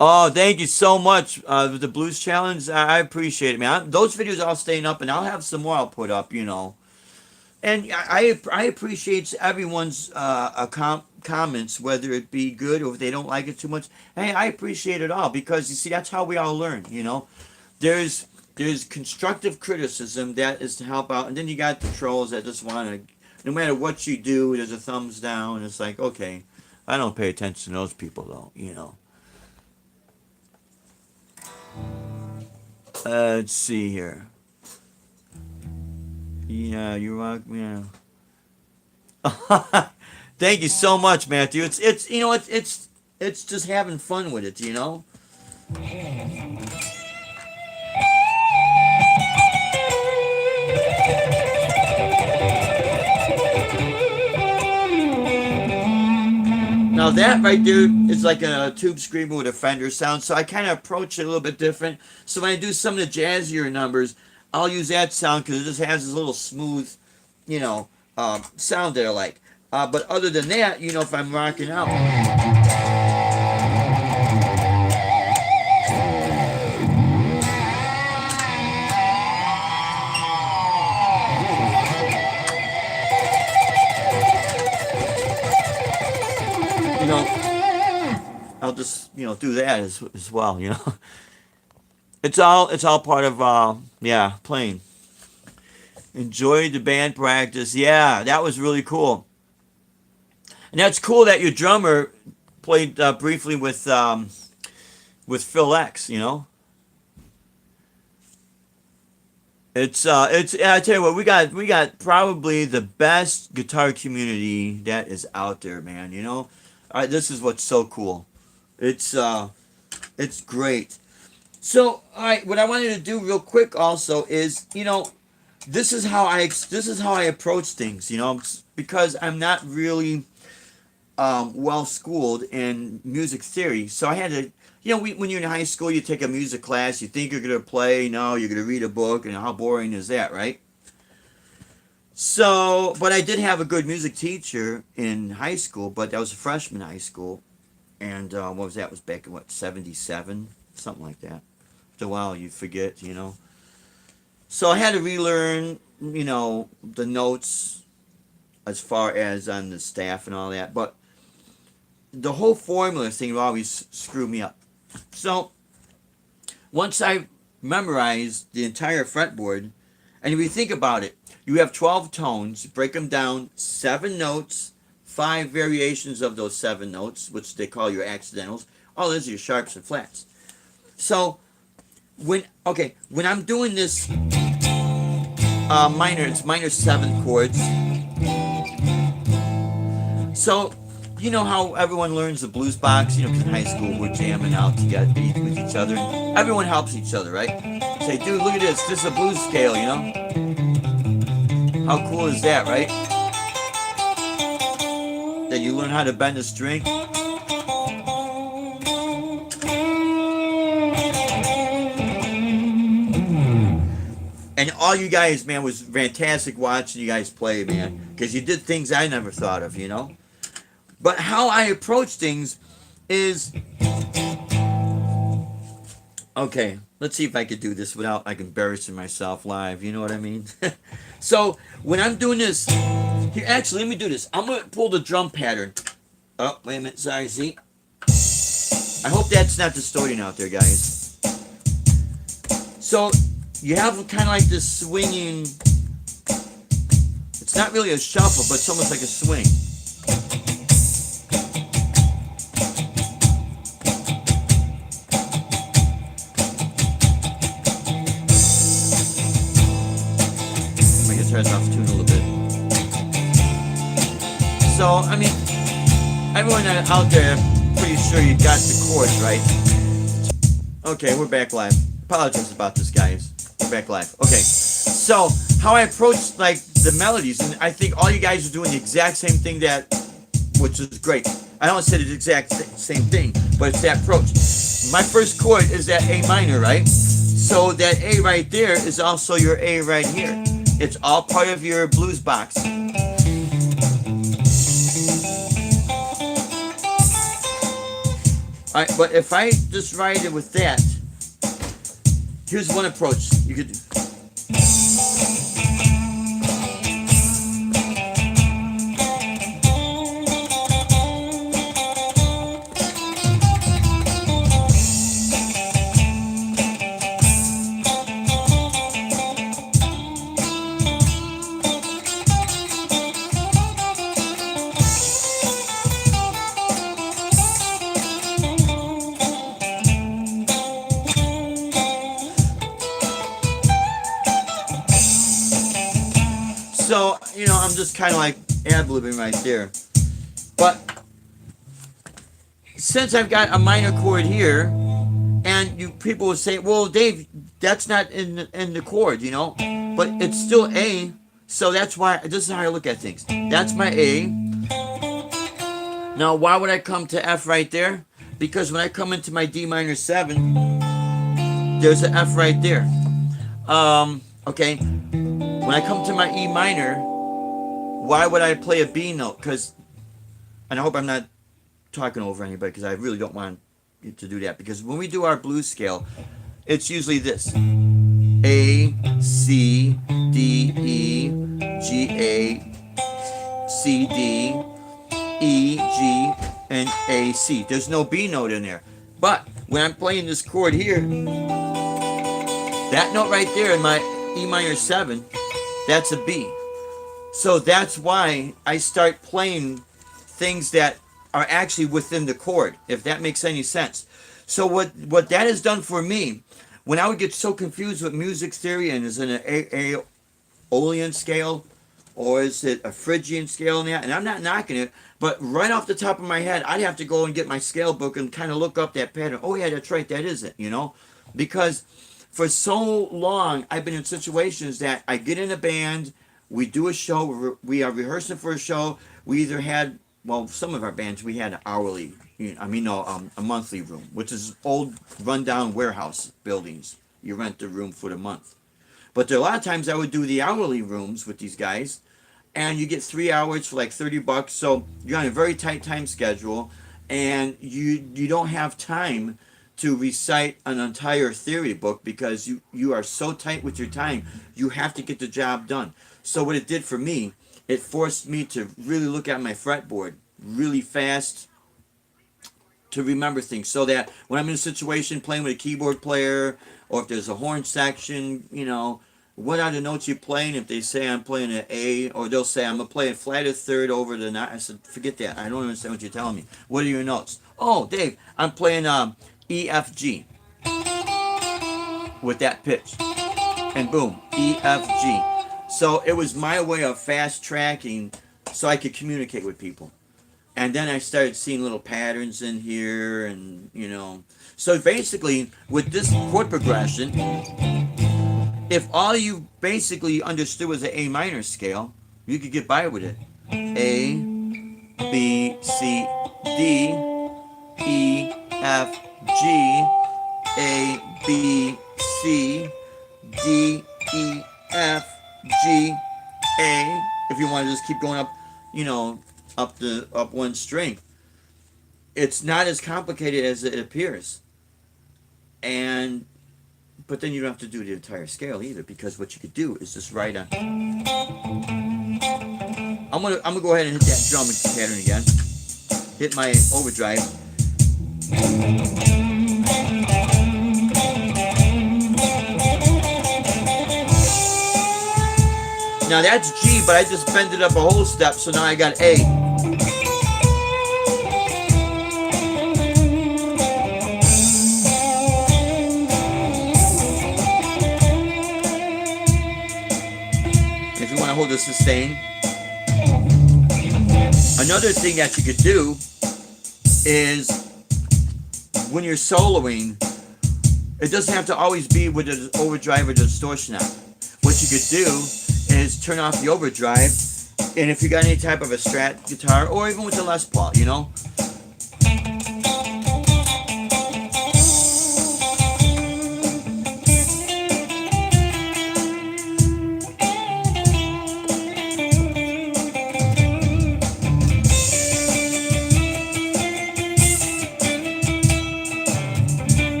Oh, thank you so much. The Blues Challenge, I appreciate it, man. Those videos are all staying up, and I'll have some more I'll put up. And I appreciate everyone's comments, whether it be good or if they don't like it too much. Hey, I appreciate it all because you see that's how we all learn. There's constructive criticism that is to help out, and then you got the trolls that just want to, no matter what you do, there's a thumbs down. It's like, okay, I don't pay attention to those people though. Let's see here. Yeah, you rock. Yeah. Thank you so much, Matthew. It's just having fun with it. Now that right there is like a tube screamer with a Fender sound, so I kind of approach it a little bit different. So when I do some of the jazzier numbers, I'll use that sound because it just has this little smooth, you know, sound that I like. But other than that, if I'm rocking out, you know, I'll just do that as well. It's all part of yeah, playing. Enjoyed the band practice. Yeah, that was really cool. And that's cool that your drummer played briefly with Phil X. It's I tell you what, we got probably the best guitar community that is out there, man. This is what's so cool. It's great. So, all right, what I wanted to do real quick also is, this is how I approach things, because I'm not really well schooled in music theory. So I had to, when you're in high school, you take a music class, you think you're gonna play, no, you're gonna read a book, and how boring is that, right? So, but I did have a good music teacher in high school, but that was a freshman high school, and what was that? It was back in what, 77, something like that. After a while, you forget. So I had to relearn, the notes as far as on the staff and all that. But the whole formula thing will always screw me up. So once I memorized the entire fretboard, and if you think about it, you have 12 tones, break them down, 7 notes, 5 variations of those 7 notes, which they call your accidentals. All those are your sharps and flats. So when I'm doing this minor, it's minor 7 chords. So you know how everyone learns the blues box, because in high school we're jamming out together with each other. Everyone helps each other, right? Say, dude, look at this. This is a blues scale, How cool is that, right? That you learn how to bend a string. And all you guys, man, was fantastic watching you guys play, man. Because you did things I never thought of, But how I approach things is... Okay, let's see if I could do this without like embarrassing myself live. You know what I mean? So when I'm doing this, here, actually, let me do this. I'm gonna pull the drum pattern. Oh, wait a minute. Sorry, see? I hope that's not distorting out there, guys. So you have kind of like this swinging. It's not really a shuffle, but it's almost like a swing. Off tune a little bit. So, I mean, everyone out there, pretty sure you got the chords right. Okay, we're back live. Apologize about this, guys. We're back live. Okay, so how I approach like the melodies, and I think all you guys are doing the exact same thing which is great. I don't say the exact same thing, but it's that approach. My first chord is that A minor, right? So that A right there is also your A right here. It's all part of your blues box. Alright, but if I just write it with that, here's one approach you could do. So, I'm just kind of like ad-libbing right there. But since I've got a minor chord here, and people will say, well, Dave, that's not in the chord, but it's still A. So that's why, this is how I look at things. That's my A. Now, why would I come to F right there? Because when I come into my D minor 7, there's an F right there. Okay. When I come to my E minor, why would I play a B note? And I hope I'm not talking over anybody, because I really don't want you to do that. Because when we do our blues scale, it's usually this. A, C, D, E, G, A, C, D, E, G, and A, C. There's no B note in there. But when I'm playing this chord here, that note right there in my E minor 7, that's a B. So that's why I start playing things that are actually within the chord, if that makes any sense. So what that has done for me, when I would get so confused with music theory, and is it an Aeolian scale, or is it a Phrygian scale in that, and I'm not knocking it, but right off the top of my head, I'd have to go and get my scale book and kind of look up that pattern. Oh yeah, that's right, that is it, because for so long, I've been in situations that I get in a band, we do a show, we are rehearsing for a show. We either had, some of our bands, we had an hourly, a monthly room, which is old rundown warehouse buildings. You rent the room for the month. But there are a lot of times I would do the hourly rooms with these guys, and you get 3 hours for like $30. So you're on a very tight time schedule, and you don't have time to recite an entire theory book, because you are so tight with your time, you have to get the job done. So what it did for me, it forced me to really look at my fretboard really fast, to remember things, so that when I'm in a situation playing with a keyboard player, or if there's a horn section, what are the notes you're playing? If they say I'm playing an A, or they'll say I'm playing flat or third over the nine, I said, forget that. I don't understand what you're telling me. What are your notes? Oh, Dave, I'm playing E, F, G with that pitch. And boom, E, F, G. So it was my way of fast tracking so I could communicate with people. And then I started seeing little patterns in here, and So basically, with this chord progression, if all you basically understood was an A minor scale, you could get by with it. A, B, C, D, E, F, G, A, B, C, D, E, F, G, A. If you want to just keep going up, up one string. It's not as complicated as it appears. But then you don't have to do the entire scale either, because what you could do is just write on. I'm gonna go ahead and hit that drum pattern again. Hit my overdrive. Now that's G, but I just bent it up a whole step, so now I got A. If you want to hold a sustain. Another thing that you could do is when you're soloing, it doesn't have to always be with an overdrive or distortion on. What you could do is turn off the overdrive, and if you got any type of a Strat guitar, or even with the Les Paul,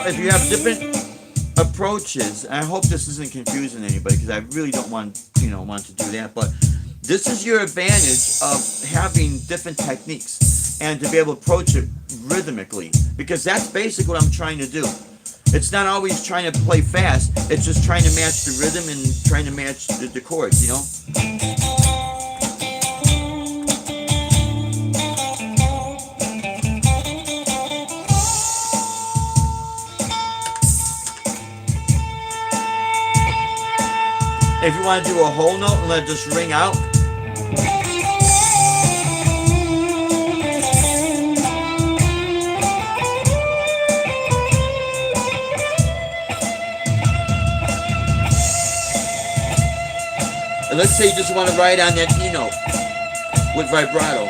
if you have different approaches, and I hope this isn't confusing anybody, because I really don't want to do that, but this is your advantage of having different techniques and to be able to approach it rhythmically, because that's basically what I'm trying to do. It's not always trying to play fast, it's just trying to match the rhythm and trying to match the chords, If you want to do a whole note and let it just ring out. And let's say you just want to write on that E note with vibrato.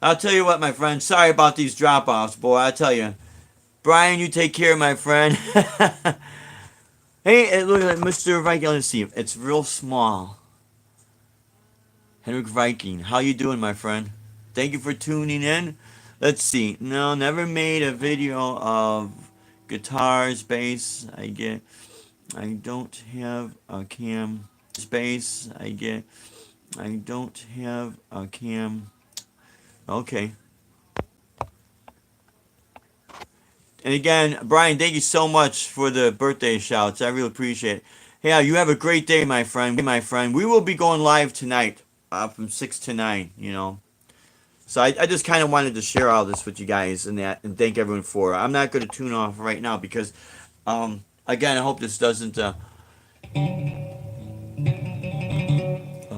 I'll tell you what, my friend. Sorry about these drop-offs, boy. I tell you. Brian, you take care, my friend. Hey, look at that, Mr. Viking. Let's see. It's real small. Henrik Viking. How you doing, my friend? Thank you for tuning in. Let's see. No, never made a video of guitars, bass. I don't have a cam. Bass. I don't have a cam. Okay. And again, Brian, thank you so much for the birthday shouts. I really appreciate it. Yeah, you have a great day, my friend. We will be going live tonight from 6 to 9, So I just kind of wanted to share all this with you guys and thank everyone for it. I'm not going to tune off right now because, again, I hope this doesn't... Oh,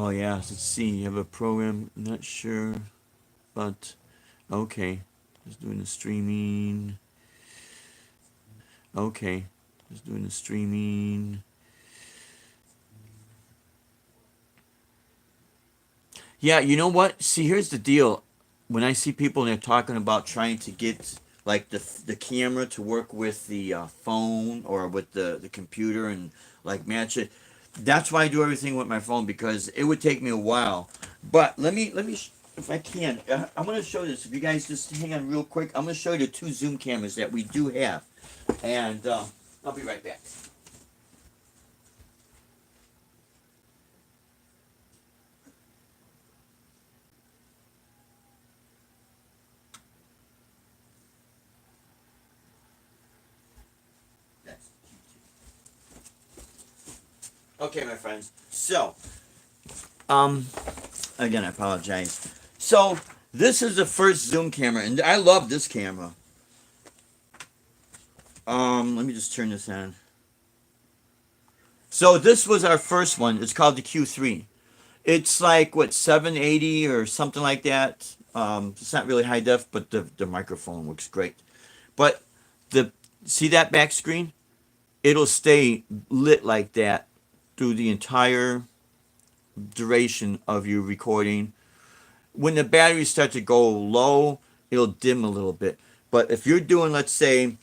yeah, let's see. You have a program. Not sure. But, okay, just doing the streaming. Okay, just doing the streaming. Yeah, you know what? See, here's the deal. When I see people and they're talking about trying to get, like, the camera to work with the phone or with the computer and, like, match it, that's why I do everything with my phone, because it would take me a while. But let me if I can, I'm going to show this. If you guys just hang on real quick, I'm going to show you the two zoom cameras that we do have. And I'll be right back. Okay, my friends. So, again, I apologize. So, this is the first zoom camera, and I love this camera. Let me just turn this on. So, this was our first one. It's called the Q3. It's like, what, 780 or something like that. It's not really high def, but the microphone looks great. But, see that back screen? It'll stay lit like that through the entire duration of your recording. When the batteries start to go low, it'll dim a little bit. But if you're doing, let's say,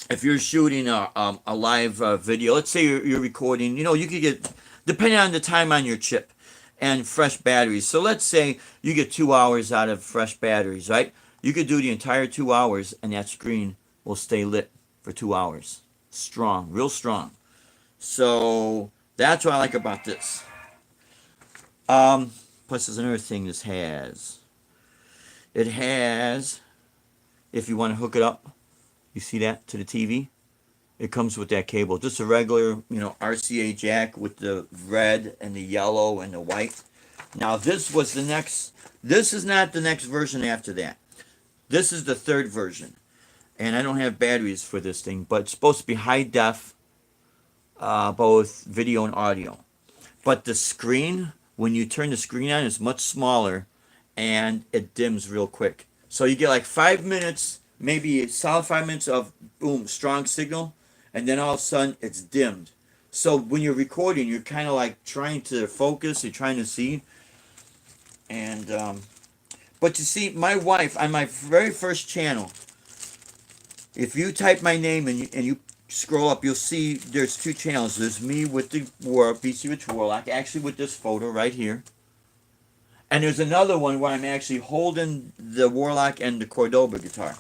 if you're shooting a live video, let's say you're recording, you could get, depending on the time on your chip and fresh batteries. So let's say you get 2 hours out of fresh batteries, right? You could do the entire 2 hours and that screen will stay lit for 2 hours. Strong, real strong. So that's what I like about this. Plus there's another thing this has. It has, if you want to hook it up, you see that, to the TV? It comes with that cable. Just a regular, RCA jack with the red and the yellow and the white. Now this was the next, this is not the next version after that. This is the third version. And I don't have batteries for this thing, but it's supposed to be high def, both video and audio. But the screen, when you turn the screen on, is much smaller and it dims real quick. So you get like 5 minutes, maybe a solid 5 minutes of boom, strong signal, and then all of a sudden it's dimmed. So when you're recording, you're kind of like trying to focus, you're trying to see. And, but you see, my wife, on my very first channel, if you type my name and you scroll up, you'll see there's two channels. There's me with the BC Rich Warlock, actually with this photo right here. And there's another one where I'm actually holding the Warlock and the Cordoba guitar.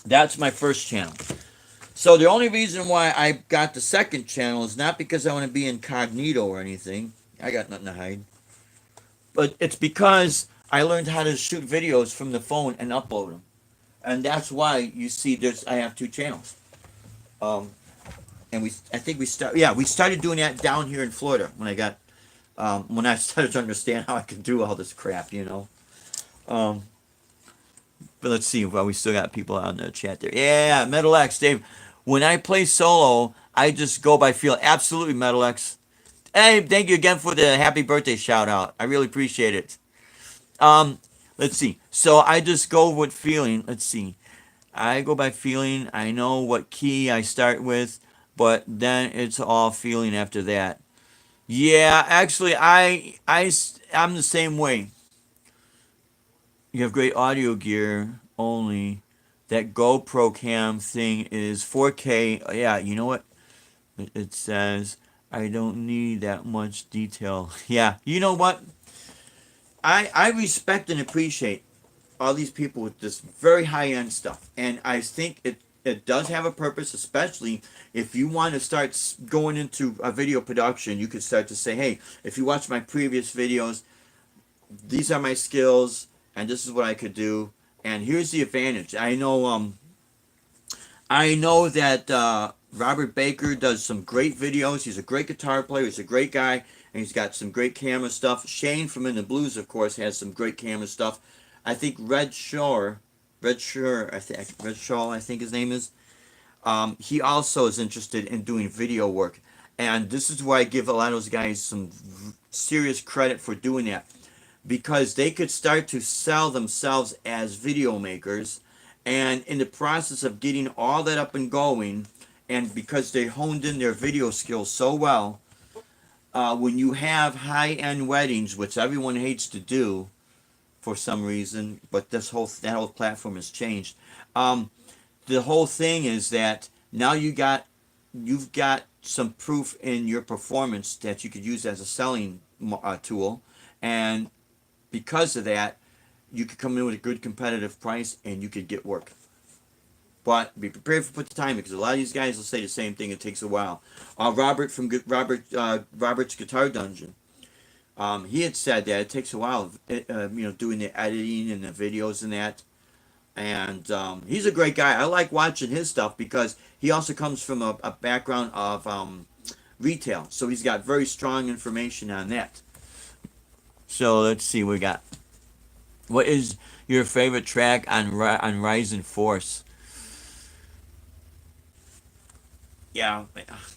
That's my first channel. So the only reason why I got the second channel is not because I want to be incognito or anything. I got nothing to hide. But it's because I learned how to shoot videos from the phone and upload them. And that's why you see I have two channels. And we started doing that down here in Florida when I started to understand how I could do all this crap, But let's see, well, we still got people on the chat there. Yeah, Metal X, Dave. When I play solo, I just go by feel. Absolutely, Metal X. Hey, thank you again for the happy birthday shout out. I really appreciate it. Let's see. So I just go with feeling. Let's see. I go by feeling. I know what key I start with, but then it's all feeling after that. Yeah, actually, I'm the same way. You have great audio gear, only that GoPro cam thing is 4K. Yeah, you know what? It says, I don't need that much detail. Yeah, you know what? I respect and appreciate all these people with this very high-end stuff. And I think it does have a purpose, especially if you want to start going into a video production. You could start to say, hey, if you watch my previous videos, these are my skills, and this is what I could do. And here's the advantage. I know that Robert Baker does some great videos. He's a great guitar player. He's a great guy, and he's got some great camera stuff. Shane from In the Blues, of course, has some great camera stuff. I think Red Shaw, I think his name is. He also is interested in doing video work, and this is why I give a lot of those guys some serious credit for doing that, because they could start to sell themselves as video makers, and in the process of getting all that up and going, and because they honed in their video skills so well, when you have high-end weddings, which everyone hates to do for some reason, but that whole platform has changed. The whole thing is that now you've got some proof in your performance that you could use as a selling tool, and because of that, you could come in with a good competitive price and you could get work. But be prepared for put the time because a lot of these guys will say the same thing. It takes a while. Robert's Guitar Dungeon. He had said that it takes a while, doing the editing and the videos and that. And he's a great guy. I like watching his stuff because he also comes from a background of retail, so he's got very strong information on that. So let's see what we got. What is your favorite track on Rise and Force? Yeah,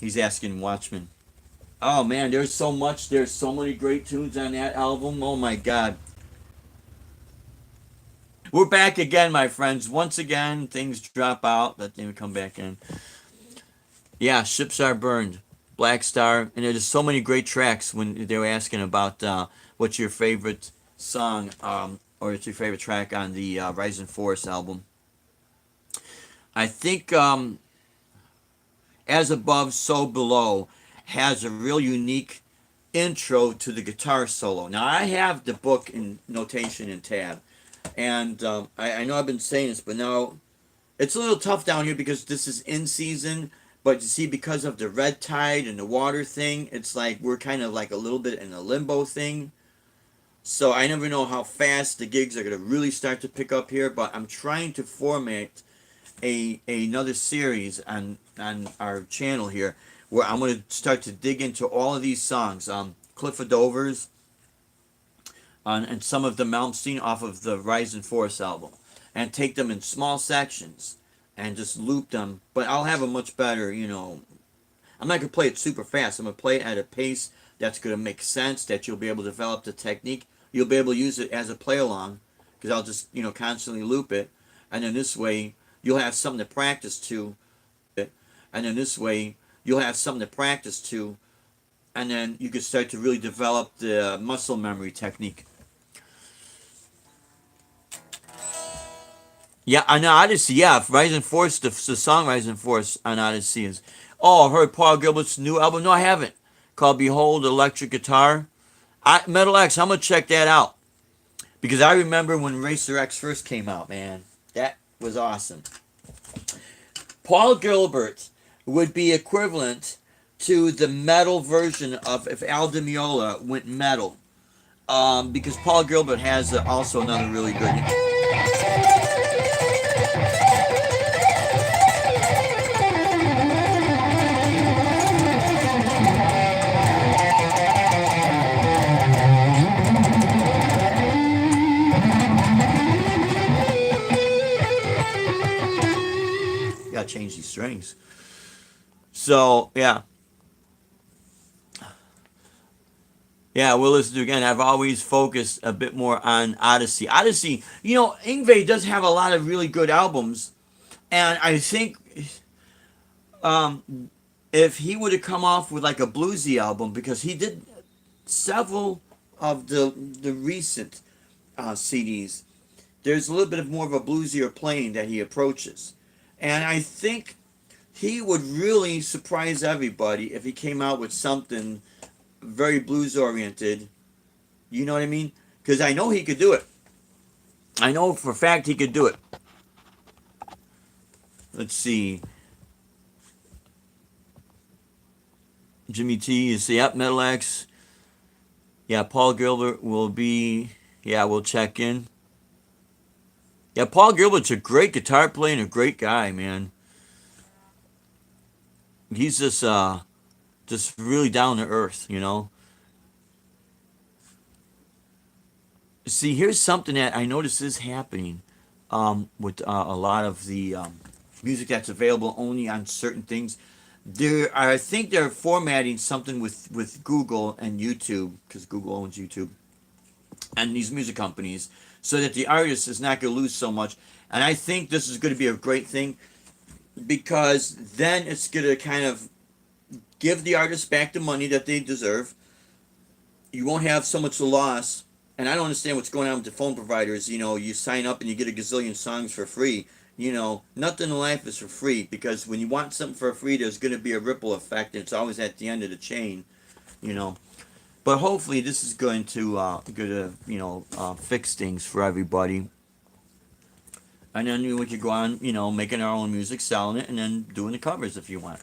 he's asking Watchmen. Oh man, there's so much. There's so many great tunes on that album. Oh my God. We're back again, my friends. Once again, things drop out. Let them come back in. Yeah, Ships Are Burned, Black Star, and there's so many great tracks when they were asking about what's your favorite song or what's your favorite track on the Rise and Force album. I think As Above, So Below has a real unique intro to the guitar solo. Now, I have the book in notation and tab, and I know I've been saying this, but now it's a little tough down here because this is in season. But you see, because of the red tide and the water thing, it's like we're kind of like a little bit in a limbo thing. So I never know how fast the gigs are going to really start to pick up here. But I'm trying to format another series on our channel here where I'm going to start to dig into all of these songs. Cliff of Dover's and some of the Malmsteen off of the Rise and Force album, and take them in small sections and just loop them. But I'll have a much better, I'm not going to play it super fast. I'm going to play it at a pace that's going to make sense, that you'll be able to develop the technique. You'll be able to use it as a play along because I'll just, constantly loop it. And then this way, you'll have something to practice to. And then this way, you'll have something to practice to. And then you can start to really develop the muscle memory technique. Yeah, on Odyssey, yeah, Rise and Force, the song Rise and Force on Odyssey is. Oh, I heard Paul Gilbert's new album. No, I haven't. Called Behold Electric Guitar. Metal X, I'm going to check that out. Because I remember when Racer X first came out, man. That was awesome. Paul Gilbert would be equivalent to the metal version of if Al Di Meola went metal. Because Paul Gilbert has also another really good... Gotta change these strings. So, yeah. Yeah, we'll listen to it again. I've always focused a bit more on Odyssey. Odyssey, Yngwie does have a lot of really good albums. And I think if he would have come off with like a bluesy album, because he did several of the recent CDs, there's a little bit of more of a bluesier playing that he approaches. And I think he would really surprise everybody if he came out with something very blues oriented. You know what I mean? Because I know he could do it. I know for a fact he could do it. Let's see. Jimmy T is, yep, Metal X. Yeah, Paul Gilbert will be, yeah, we'll check in. Yeah, Paul Gilbert's a great guitar player and a great guy, man. He's just really down to earth, See, here's something that I notice is happening with a lot of the music that's available only on certain things. I think they're formatting something with Google and YouTube, because Google owns YouTube, and these music companies, so that the artist is not going to lose so much. And I think this is going to be a great thing, because then it's going to kind of give the artist back the money that they deserve. You won't have so much loss. And I don't understand what's going on with the phone providers. You sign up and you get a gazillion songs for free. Nothing in life is for free, because when you want something for free, there's going to be a ripple effect, and it's always at the end of the chain. But hopefully this is going to fix things for everybody. And then we could go on, making our own music, selling it, and then doing the covers if you want.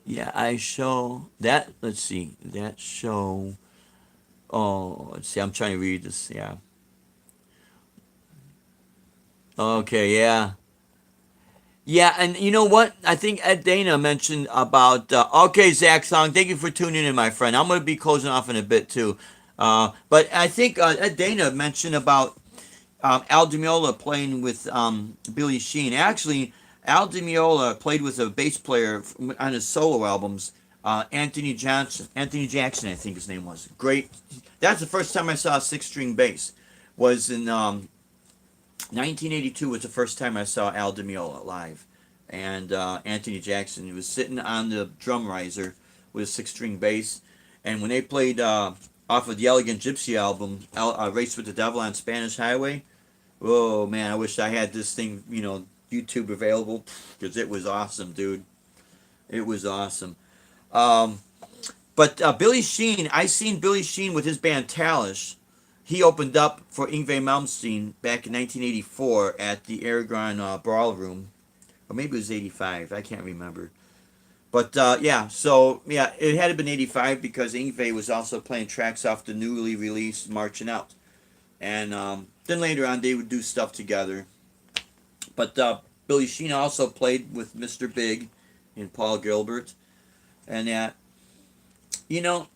Yeah, I show that. Let's see, that show. Oh, let's see. I'm trying to read this. Yeah. Okay. Yeah. Yeah, and you know what? I think Ed Dana mentioned about. Okay, Zach Song, thank you for tuning in, my friend. I'm going to be closing off in a bit too. But I think Ed Dana mentioned about Al Di Meola playing with Billy Sheehan. Actually, Al Di Meola played with a bass player on his solo albums. Anthony Jackson, I think his name was. Great. That's the first time I saw a six-string bass. Was in 1982 was the first time I saw Al Di Meola live, and Anthony Jackson. He was sitting on the drum riser with a six-string bass, and when they played off of the Elegant Gypsy album, "Race with the Devil on Spanish Highway," oh man, I wish I had this thing, YouTube available, because it was awesome, dude. It was awesome. Um, but Billy Sheehan, I seen Billy Sheehan with his band Talish. He opened up for Yngwie Malmsteen back in 1984 at the Aragon Ballroom, or maybe it was 85. I can't remember. But yeah, so yeah, it had to been 85 because Yngwie was also playing tracks off the newly released Marching Out, and then later on they would do stuff together. But Billy Sheehan also played with Mr. Big and Paul Gilbert, and that. You know,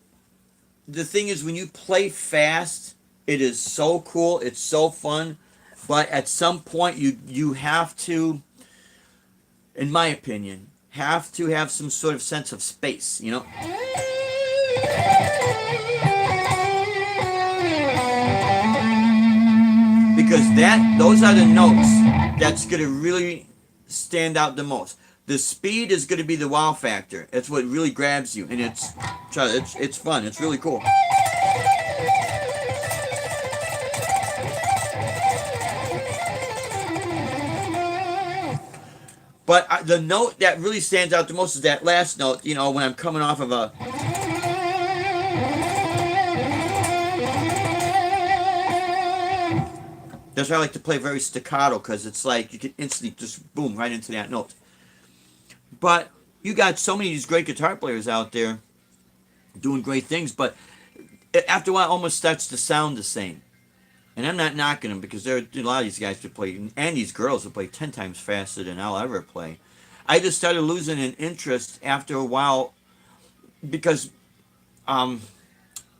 the thing is, when you play fast, it is so cool. It's so fun. But at some point, you have to, in my opinion, have to have some sort of sense of space. Because those are the notes that's going to really stand out the most. The speed is going to be the wow factor. It's what really grabs you, and it's fun. It's really cool. But the note that really stands out the most is that last note. When I'm coming off of a. That's why I like to play very staccato, because it's like you can instantly just boom right into that note. But you got so many of these great guitar players out there doing great things, but after a while it almost starts to sound the same. And I'm not knocking them, because there are a lot of these guys who play, and these girls who play 10 times faster than I'll ever play. I just started losing an interest after a while, because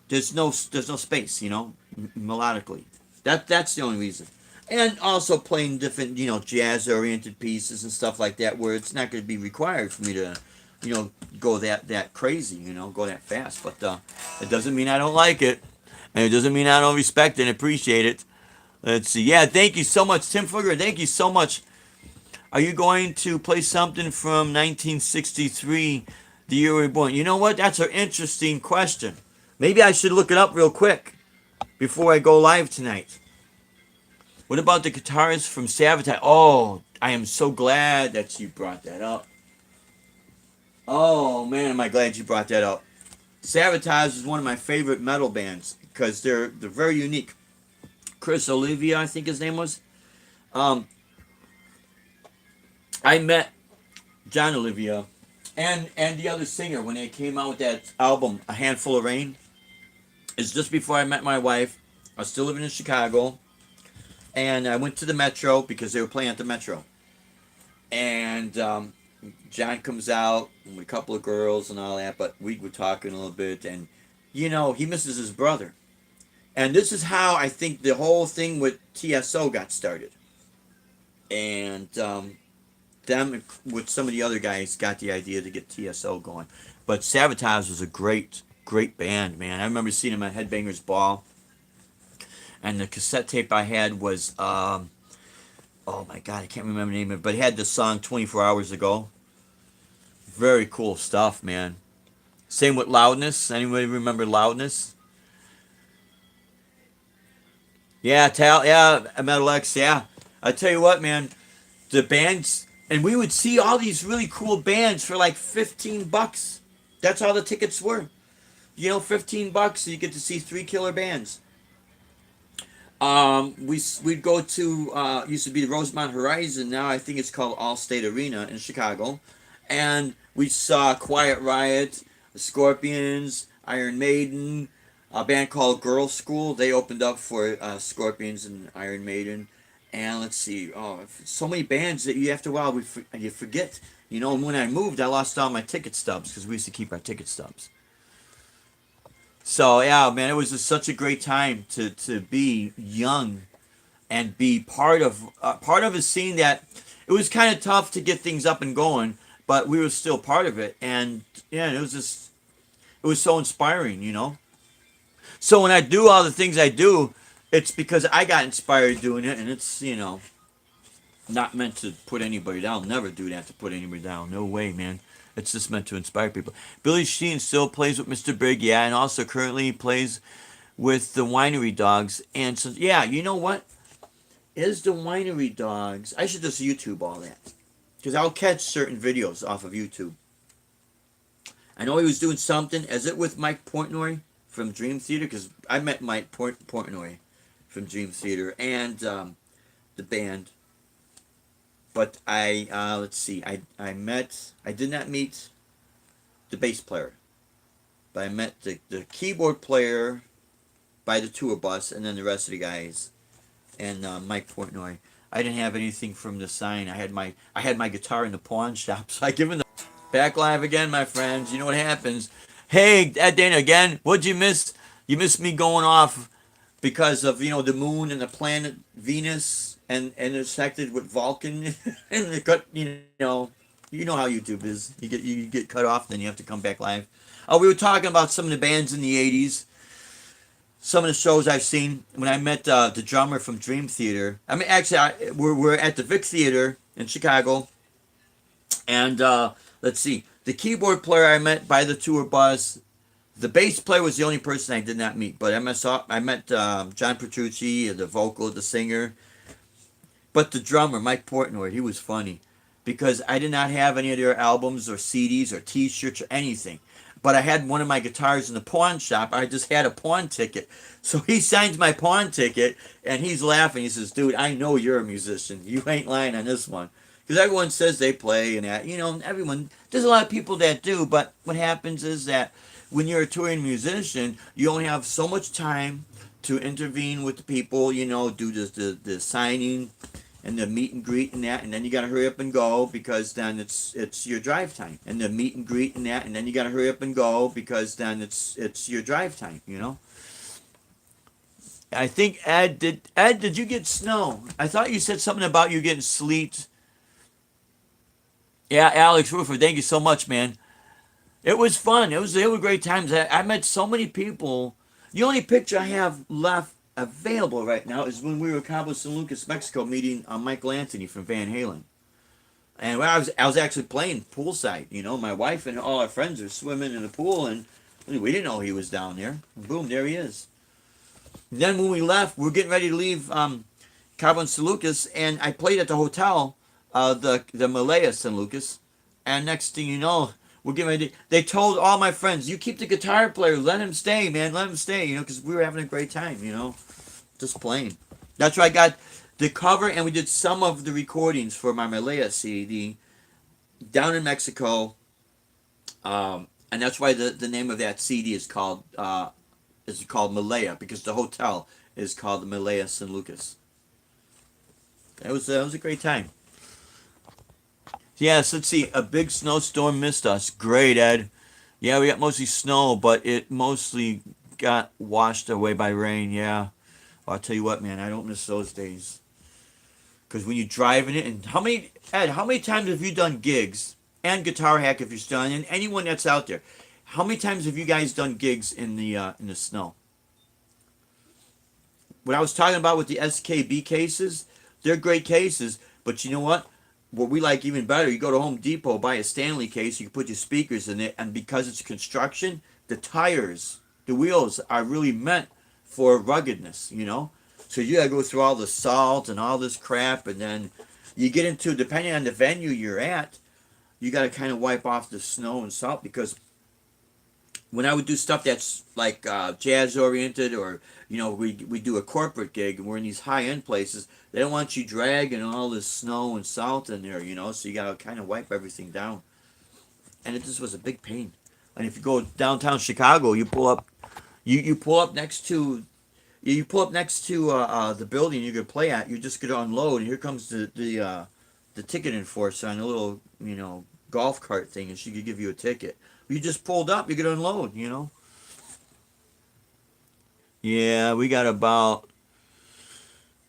there's no space, melodically. That's the only reason. And also playing different, jazz-oriented pieces and stuff like that, where it's not going to be required for me to, go that crazy, go that fast. But it doesn't mean I don't like it, and it doesn't mean I don't respect and appreciate it. Let's see. Yeah, thank you so much, Tim Fugger. Thank you so much. Are you going to play something from 1963, the year we were born? You know what? That's an interesting question. Maybe I should look it up real quick before I go live tonight. What about the guitars from Sabotage? Oh, I am so glad that you brought that up. Oh man, am I glad you brought that up. Sabotage is one of my favorite metal bands because they're very unique. Chris Olivia, I think his name was. I met John Olivia and the other singer when they came out with that album, A Handful of Rain. It's just before I met my wife. I was still living in Chicago. And I went to the Metro because they were playing at the Metro. And John comes out with a couple of girls and all that, but we were talking a little bit. And, he misses his brother. And this is how I think the whole thing with TSO got started. And them with some of the other guys got the idea to get TSO going. But Sabotage was a great band, man. I remember seeing them at Headbangers Ball. And the cassette tape I had was, oh my God, I can't remember the name of it, but it had the song 24 Hours Ago. Very cool stuff, man. Same with Loudness. Anybody remember Loudness? Yeah, Metal X, yeah. I tell you what, man, the bands, and we would see all these really cool bands for like $15. That's all the tickets were. $15, you get to see three killer bands. We'd go to used to be the Rosemont Horizon. Now I think it's called Allstate Arena in Chicago, and we saw Quiet Riot, the Scorpions, Iron Maiden, a band called Girl School. They opened up for Scorpions and Iron Maiden, and let's see, so many bands that you after a while you forget. And when I moved, I lost all my ticket stubs because we used to keep our ticket stubs. So yeah, man, it was just such a great time to be young and be part of a scene that it was kind of tough to get things up and going, but we were still part of it, and yeah, it was so inspiring. So when I do all the things I do, it's because I got inspired doing it, and it's not meant to put anybody down. Never do that to put anybody down. No way, man. It's just meant to inspire people. Billy Sheen still plays with Mr. Big, yeah, and also currently plays with the Winery Dogs. And so, yeah, you know what? Is the Winery Dogs? I should just YouTube all that because I'll catch certain videos off of YouTube. I know he was doing something. Is it with Mike Portnoy from Dream Theater? Because I met Mike Portnoy from Dream Theater and the band. But let's see, I did not meet the bass player, but I met the keyboard player by the tour bus, and then the rest of the guys, and Mike Portnoy. I didn't have anything from the sign. I had my guitar in the pawn shop, so I give him the back live again, my friends. You know what happens? Hey, Dana again. What'd you miss? You missed me going off because of the moon and the planet Venus and intersected with Vulcan and it got how YouTube is. You get cut off, then you have to come back live. We were talking about some of the bands in the '80s, some of the shows I've seen. When I met the drummer from Dream Theater, I mean, actually, we're at the Vic Theater in Chicago, and let's see, the keyboard player I met by the tour bus. The bass player was the only person I did not meet, but I met John Petrucci, the vocal, the singer. But the drummer, Mike Portnoy, he was funny because I did not have any of their albums or CDs or T-shirts or anything. But I had one of my guitars in the pawn shop. I just had a pawn ticket. So he signs my pawn ticket, and he's laughing. He says, dude, I know you're a musician. You ain't lying on this one. Because everyone says they play and that. Everyone, there's a lot of people that do. But what happens is that when you're a touring musician, you only have so much time to intervene with the people, do the signing and the meet and greet and that, and then you gotta hurry up and go because then it's your drive time. And the meet and greet and that, and then you gotta hurry up and go because then it's your drive time. I think Ed, did you get snow? I thought you said something about you getting sleet. Yeah, Alex Roofer, thank you so much, man. It was fun. They were great times. I met so many people. The only picture I have left available right now is when we were in Cabo San Lucas, Mexico, meeting Michael Anthony from Van Halen. And when I was actually playing poolside. My wife and all our friends are swimming in the pool, and we didn't know he was down there. And boom, there he is. And then when we left, we were getting ready to leave Cabo San Lucas, and I played at the hotel, the Malaya San Lucas, and next thing you know, we're getting ready. They told all my friends, "You keep the guitar player. Let him stay, man. Let him stay." Because we were having a great time. Just playing. That's where I got the cover, and we did some of the recordings for my Malaya CD down in Mexico. And that's why the name of that CD is called Malaya, because the hotel is called the Malaya San Lucas. That was a great time. Yes, let's see. A big snowstorm missed us. Great, Ed. Yeah, we got mostly snow, but it mostly got washed away by rain. Yeah. Well, I'll tell you what, man. I don't miss those days. Because when you're driving it, and how many times have you done gigs and Guitar Hack if you're still on, and anyone that's out there, how many times have you guys done gigs in the snow? What I was talking about with the SKB cases, they're great cases, but you know what? What we like even better, you go to Home Depot, buy a Stanley case, you can put your speakers in it, and because it's construction, the tires, the wheels are really meant for ruggedness, So you gotta go through all the salt and all this crap, and then you get into, depending on the venue you're at, you gotta kind of wipe off the snow and salt because when I would do stuff that's like jazz oriented, or we do a corporate gig and we're in these high end places, they don't want you dragging all this snow and salt in there, so you gotta kind of wipe everything down, and it just was a big pain. And if you go downtown Chicago, you pull up next to the building you're gonna play at. You're just gonna unload, and here comes the ticket enforcer on a little golf cart thing, and she could give you a ticket. You just pulled up, you're gonna unload. Yeah, we got about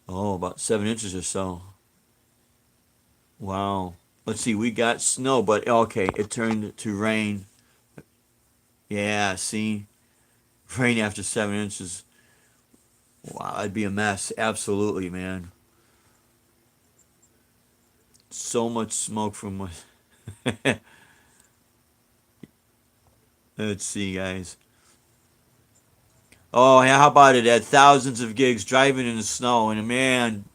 7 inches or so. Wow. Let's see, we got snow, but okay, it turned to rain. Yeah, see, rain after 7 inches. Wow, that'd be a mess. Absolutely, man. So much smoke from what. Let's see, guys. Oh, yeah, how about it? At thousands of gigs driving in the snow, and man,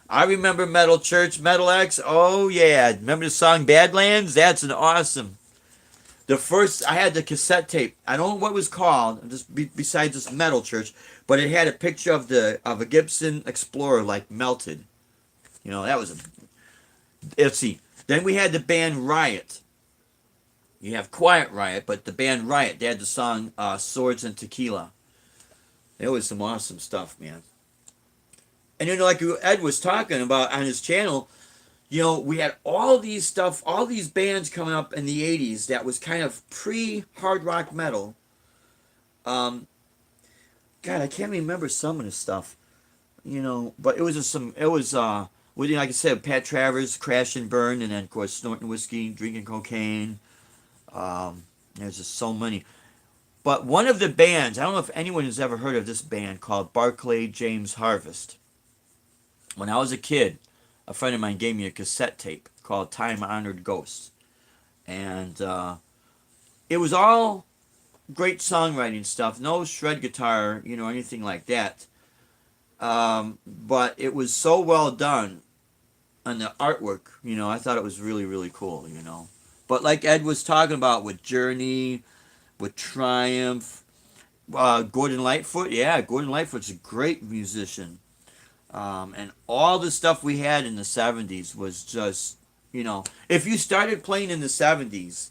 I remember Metal Church, Metal X. Oh yeah, remember the song Badlands? That's an awesome. The first I had the cassette tape. I don't know what it was called, just besides this Metal Church, but it had a picture of a Gibson Explorer like melted. That was a. Let's see. Then we had the band Riot. You have Quiet Riot, but the band Riot, they had the song Swords and Tequila. It was some awesome stuff, man. And like Ed was talking about on his channel, we had all these stuff, all these bands coming up in the 80s that was kind of pre-hard rock metal. Um, God, I can't remember some of the stuff, but it was like I said, Pat Travers, Crash and Burn, and then of course snorting whiskey, drinking cocaine. There's just so many. But one of the bands, I don't know if anyone has ever heard of this band called Barclay James Harvest. When I was a kid, a friend of mine gave me a cassette tape called Time Honored Ghosts. And it was all great songwriting stuff, no shred guitar, anything like that. But it was so well done, and the artwork, I thought it was really, really cool. But like Ed was talking about with Journey, with Triumph, Gordon Lightfoot, yeah, Gordon Lightfoot's a great musician. And all the stuff we had in the 70s was just, if you started playing in the 70s,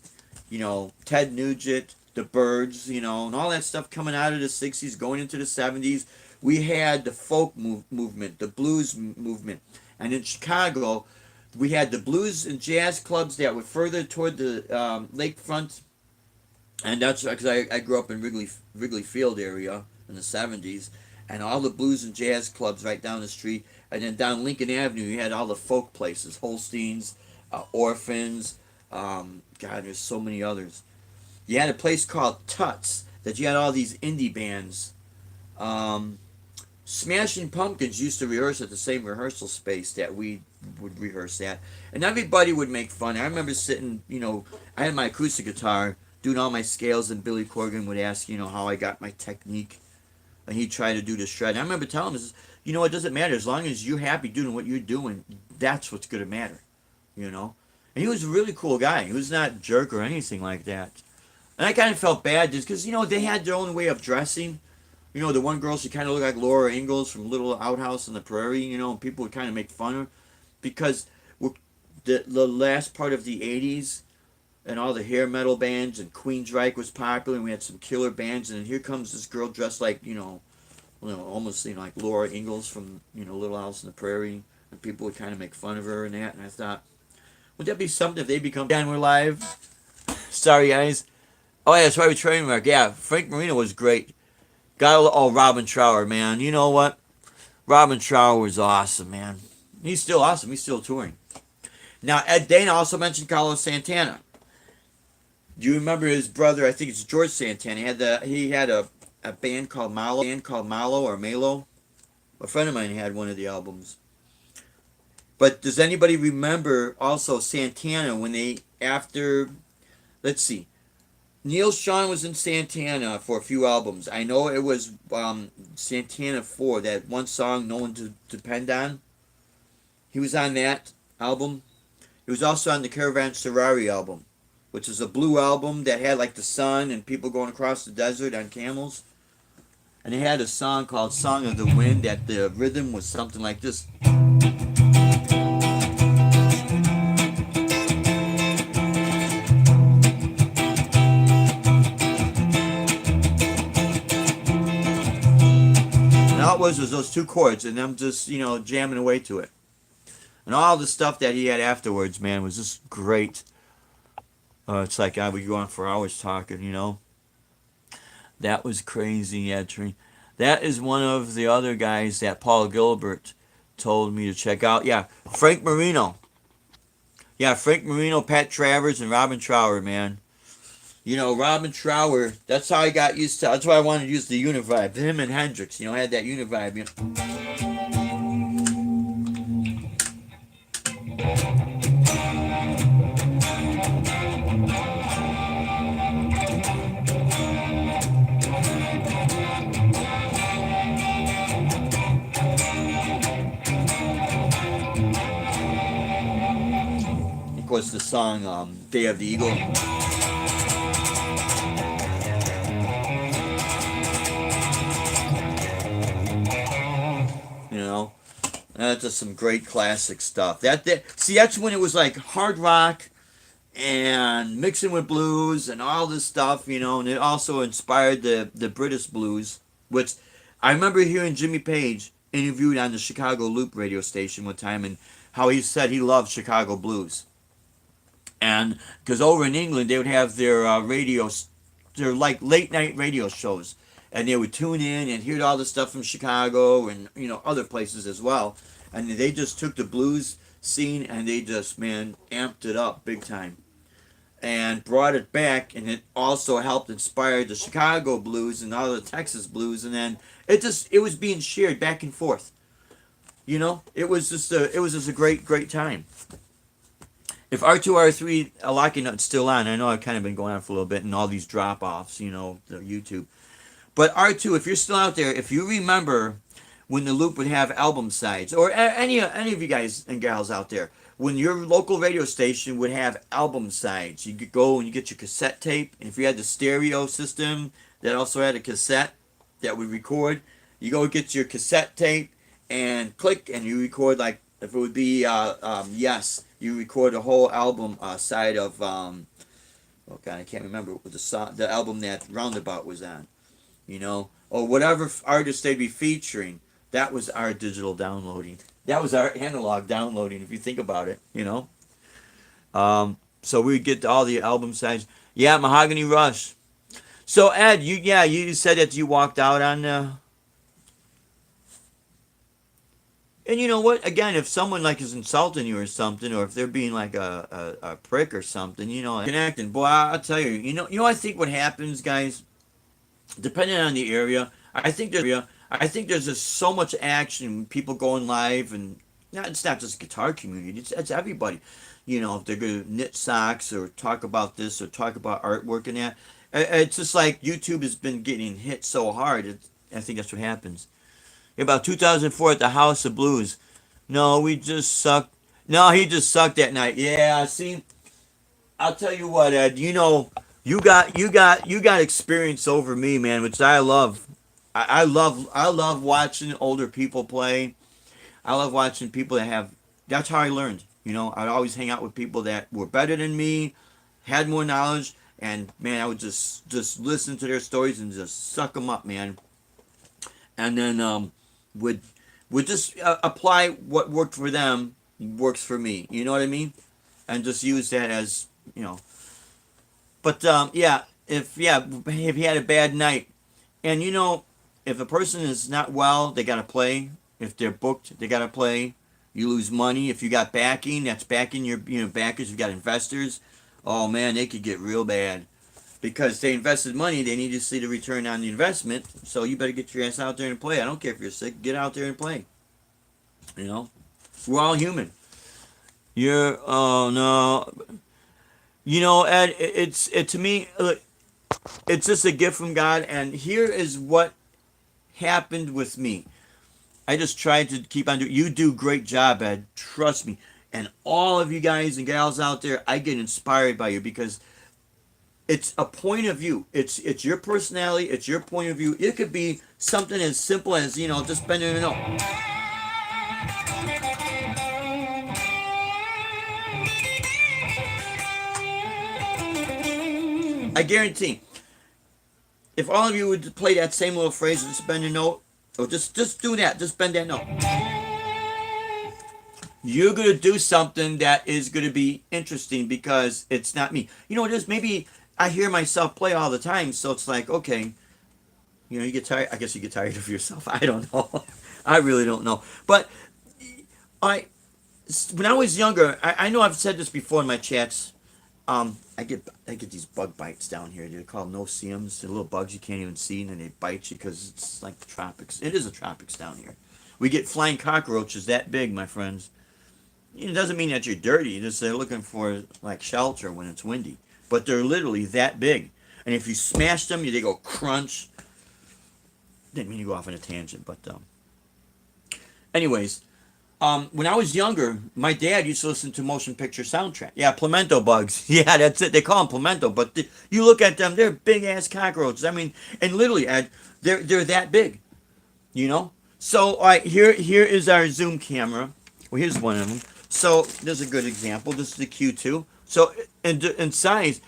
Ted Nugent, the Byrds, and all that stuff coming out of the 60s, going into the 70s, we had the folk movement, the blues movement. And in Chicago, we had the blues and jazz clubs that were further toward the lakefront. And that's because I grew up in Wrigley Field area in the 70s, and all the blues and jazz clubs right down the street. And then down Lincoln Avenue, you had all the folk places, Holsteins, Orphans. God, there's so many others. You had a place called Tuts that you had all these indie bands. Smashing Pumpkins used to rehearse at the same rehearsal space that we would rehearse at, and everybody would make fun. I remember sitting, I had my acoustic guitar doing all my scales, and Billy Corgan would ask, how I got my technique, and he'd try to do the shred. And I remember telling him, it doesn't matter as long as you're happy doing what you're doing. That's what's gonna matter, And he was a really cool guy. He was not a jerk or anything like that. And I kind of felt bad just because they had their own way of dressing. The one girl, she kind of looked like Laura Ingalls from Little Outhouse on the Prairie, and people would kind of make fun of her because the last part of the 80s and all the hair metal bands and Queensryche was popular, and we had some killer bands, and then here comes this girl dressed like, almost like Laura Ingalls from, Little House on the Prairie, and people would kind of make fun of her and that, and I thought, would that be something if they become down we're live? Sorry, guys. Oh, yeah, that's right, with Trademark. Yeah, Frank Marino was great. Robin Trower, man. You know what? Robin Trower was awesome, man. He's still awesome. He's still touring. Now, Ed Dana also mentioned Carlos Santana. Do you remember his brother? I think it's George Santana. He had a band called Malo or Malo. A friend of mine had one of the albums. But does anybody remember also Santana when let's see. Neil Sean was in Santana for a few albums. I know it was Santana 4, that one song, No One to Depend On. He was on that album. He was also on the Caravan Ferrari album. which is a blue album that had like the sun and people going across the desert on camels. And they had a song called Song of the Wind that the rhythm was something like this. And all it was those two chords and them just, jamming away to it. And all the stuff that he had afterwards, man, was just great. It's like we go on for hours talking. That was crazy, yeah, Tree. That is one of the other guys that Paul Gilbert told me to check out. Yeah, Frank Marino. Yeah, Frank Marino, Pat Travers, and Robin Trower, man. Robin Trower, that's how I got used to. That's why I wanted to use the Univibe. Him and Hendrix, had that Univibe. Of course, the song Day of the Eagle. That's just some great classic stuff. See, that's when it was like hard rock and mixing with blues and all this stuff, and it also inspired the British blues, which I remember hearing Jimmy Page interviewed on the Chicago Loop radio station one time, and how he said he loved Chicago blues. And because over in England, they would have their their like late night radio shows, and they would tune in and hear all the stuff from Chicago and other places as well. And they just took the blues scene and they just, man, amped it up big time and brought it back, and it also helped inspire the Chicago blues and all the Texas blues, and then it was being shared back and forth. It was just a great time. If R2R3 Locking Nut's still on, I know I've kind of been going on for a little bit and all these drop offs, the YouTube. But R2, if you're still out there, if you remember when the Loop would have album sides, or any of you guys and gals out there, when your local radio station would have album sides, you could go and you get your cassette tape, and if you had the stereo system that also had a cassette that would record, you go get your cassette tape and click, and you record, like, if it would be Yes, you record a whole album side of, oh God, I can't remember what the album that Roundabout was on, or whatever artist they'd be featuring. That was our digital downloading. That was our analog downloading, if you think about it, So we'd get all the album sides. Yeah, Mahogany Rush. So Ed, you said that you walked out on. And you know what? Again, if someone like is insulting you or something, or if they're being like a prick or something, connecting. Boy, I'll tell you, I think what happens, guys, depending on the area, I think there's just so much action, people going live, and it's not just guitar community, it's everybody. If they're going to knit socks or talk about this or talk about artwork and that, it's just like YouTube has been getting hit so hard. I think that's what happens. About 2004 at the House of Blues. No, we just sucked. No, he just sucked that night. Yeah, see, I'll tell you what, Ed. You got experience over me, man, which I love. I love watching older people play. I love watching people that have. That's how I learned. I'd always hang out with people that were better than me, had more knowledge, and man, I would just listen to their stories and just suck them up, man. And then would just apply what worked for them works for me. You know what I mean? And just use that as But if he had a bad night, and if a person is not well, they gotta play. If they're booked, they gotta play. You lose money. If you got backing, that's backing your backers. You got investors. Oh man, they could get real bad because they invested money. They need to see the return on the investment. So you better get your ass out there and play. I don't care if you're sick. Get out there and play. We're all human. Oh no. Ed, it's to me. Look, it's just a gift from God, and here is what happened with me. I just tried to keep on doing. You do a great job, Ed. Trust me. And all of you guys and gals out there, I get inspired by you because It's a point of view. It's your personality. It's your point of view. It could be something as simple as just bending a note. I guarantee, if all of you would play that same little phrase, just bend a note, or just do that, just bend that note. You're gonna do something that is gonna be interesting because it's not me. You know what it is? Maybe I hear myself play all the time, so it's like, okay, you get tired. I guess you get tired of yourself. I don't know. I really don't know. But I, when I was younger, I know I've said this before in my chats. I get these bug bites down here. They're called no-see-ums. They're little bugs you can't even see, and they bite you because it's like the tropics. It is the tropics down here. We get flying cockroaches that big, my friends. It doesn't mean that you're dirty. Just they're looking for like shelter when it's windy. But they're literally that big. And if you smash them, they go crunch. Didn't mean to go off on a tangent, but anyways, when I was younger, my dad used to listen to motion picture soundtrack. Yeah, pimento bugs. Yeah, that's it. They call them pimento, but you look at them, they're big ass cockroaches. I mean, and literally, Ed, they're that big. You know. So, all right, here is our zoom camera. Well, here's one of them. So there's a good example. This is the Q2. So in size,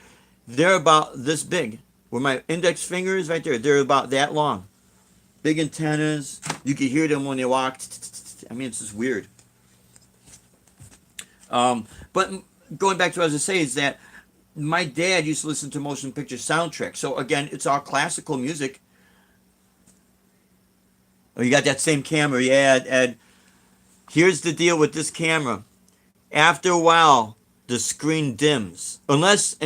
they're about this big. Where my index finger is right there, they're about that long. Big antennas. You can hear them when they walk. I mean, it's just weird. But going back to what I was going to say is that my dad used to listen to motion picture soundtrack. So again, it's all classical music. Oh, you got that same camera, yeah, Ed. Here's the deal with this camera. After a while, the screen dims. Unless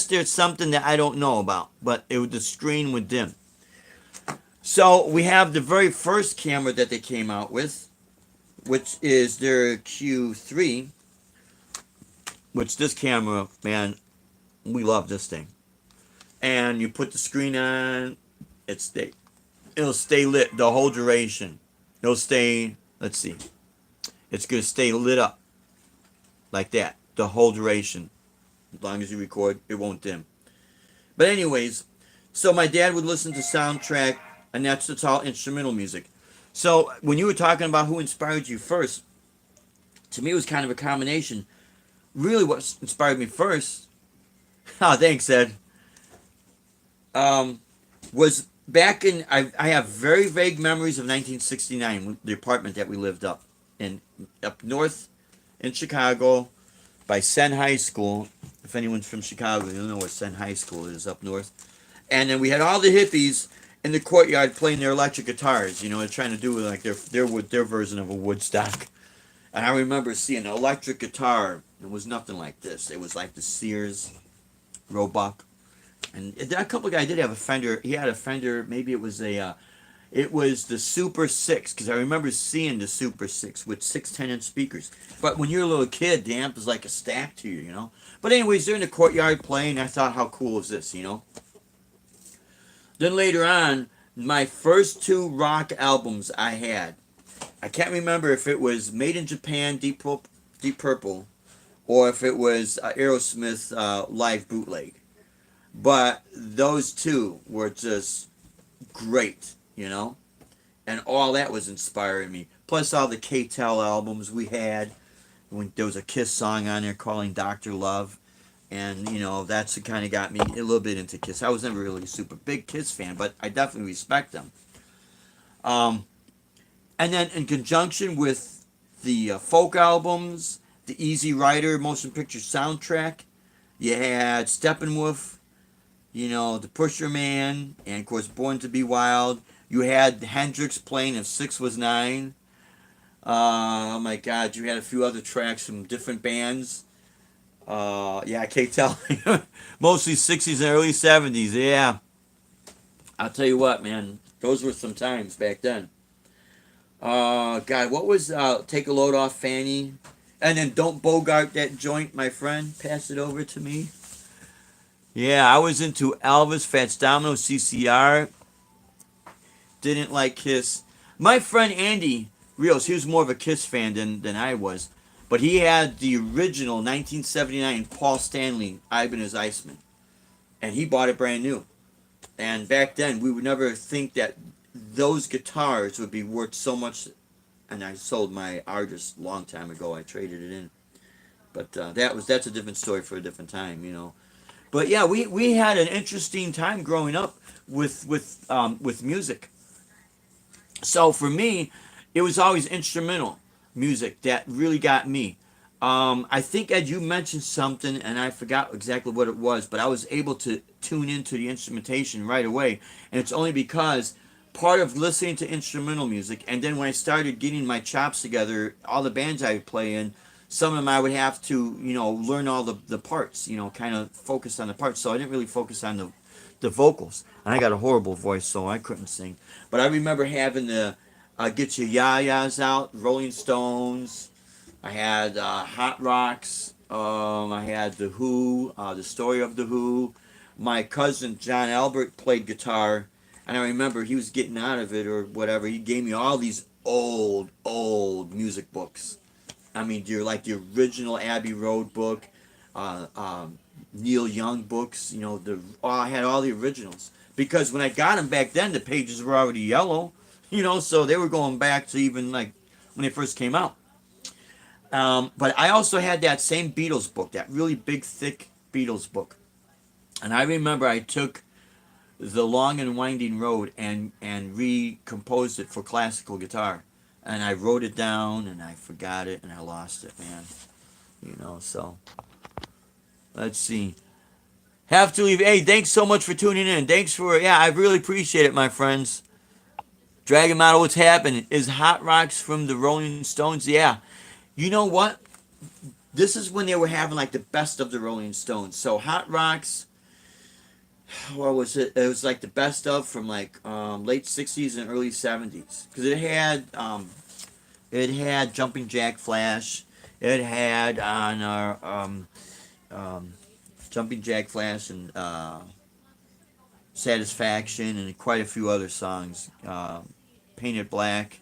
there's something that I don't know about. But the screen would dim. So we have the very first camera that they came out with, which is their Q3. Which this camera, man, we love this thing. And you put the screen on, it'll stay lit the whole duration. It'll stay, let's see. It's going to stay lit up like that the whole duration. As long as you record, it won't dim. But anyways, so my dad would listen to soundtrack, and it's all instrumental music. So when you were talking about who inspired you first, to me it was kind of a combination. Really what inspired me first, oh thanks Ed, was back in, I have very vague memories of 1969, the apartment that we lived up north in Chicago by Sen High School. If anyone's from Chicago, you'll know where Sen High School is up north. And then we had all the hippies in the courtyard playing their electric guitars. They're trying to do like their version of a Woodstock. And I remember seeing an electric guitar. It was nothing like this. It was like the Sears Roebuck. And a couple of guys did have a Fender. He had a Fender. Maybe it was it was the Super 6, because I remember seeing the Super 6 with 6 10-inch speakers. But when you're a little kid, the amp is like a stack to you, But anyways, they're in the courtyard playing. I thought, how cool is this, Then later on, my first 2 rock albums I had, I can't remember if it was Made in Japan, Deep Purple, or if it was Aerosmith Live Bootleg. But those 2 were just great, And all that was inspiring me. Plus all the K-Tel albums we had. When there was a Kiss song on there calling Dr. Love. And, that's what kind of got me a little bit into Kiss. I was never really a super big Kiss fan, but I definitely respect them. And then in conjunction with the folk albums, the Easy Rider motion picture soundtrack, you had Steppenwolf, the Pusher Man, and of course Born to Be Wild. You had Hendrix playing If 6 Was 9. Oh my God, you had a few other tracks from different bands. Yeah, I can't tell. Mostly 60s and early 70s, yeah. I'll tell you what, man. Those were some times back then. God, what was Take a Load Off Fanny? And then Don't Bogart That Joint, my friend. Pass it over to me. Yeah, I was into Elvis, Fats Domino, CCR. Didn't like Kiss. My friend Andy Rios, he was more of a Kiss fan than I was. But he had the original 1979 Paul Stanley, Ibanez Iceman. and he bought it brand new. And back then, we would never think that those guitars would be worth so much. And I sold my Argus a long time ago. I traded it in, but that's a different story for a different time, you know. But yeah, we had an interesting time growing up with music. So for me, it was always instrumental music that really got me. I think Ed, you mentioned something, and I forgot exactly what it was, but I was able to tune into the instrumentation right away, and it's only because part of listening to instrumental music, and then when I started getting my chops together, all the bands I would play in, some of them I would have to, learn all the parts, kind of focus on the parts. So I didn't really focus on the vocals. And I got a horrible voice, so I couldn't sing. But I remember having the Get Your Ya-Ya's Out, Rolling Stones. I had Hot Rocks. I had The Who, The Story of The Who. My cousin John Albert played guitar, and I remember he was getting out of it or whatever. He gave me all these old music books. I mean, you're like the original Abbey Road book, uh, um, Neil Young books. I had all the originals because when I got them back then, the pages were already yellow. So they were going back to even like when they first came out. But I also had that same Beatles book, that really big, thick Beatles book, and I remember I took the Long and Winding Road and recomposed it for classical guitar. And I wrote it down and I forgot it and I lost it, man. So let's see. Have to leave. Hey, thanks so much for tuning in. Thanks for, yeah, I really appreciate it, my friends. Dragon Model, what's happening? Is Hot Rocks from the Rolling Stones? Yeah. You know what? This is when they were having like the best of the Rolling Stones. So Hot Rocks, what was it? It was like the best of from like late 60s and early 70s. Because it had Jumping Jack Flash. It had on our um, Jumping Jack Flash and Satisfaction and quite a few other songs. Painted Black.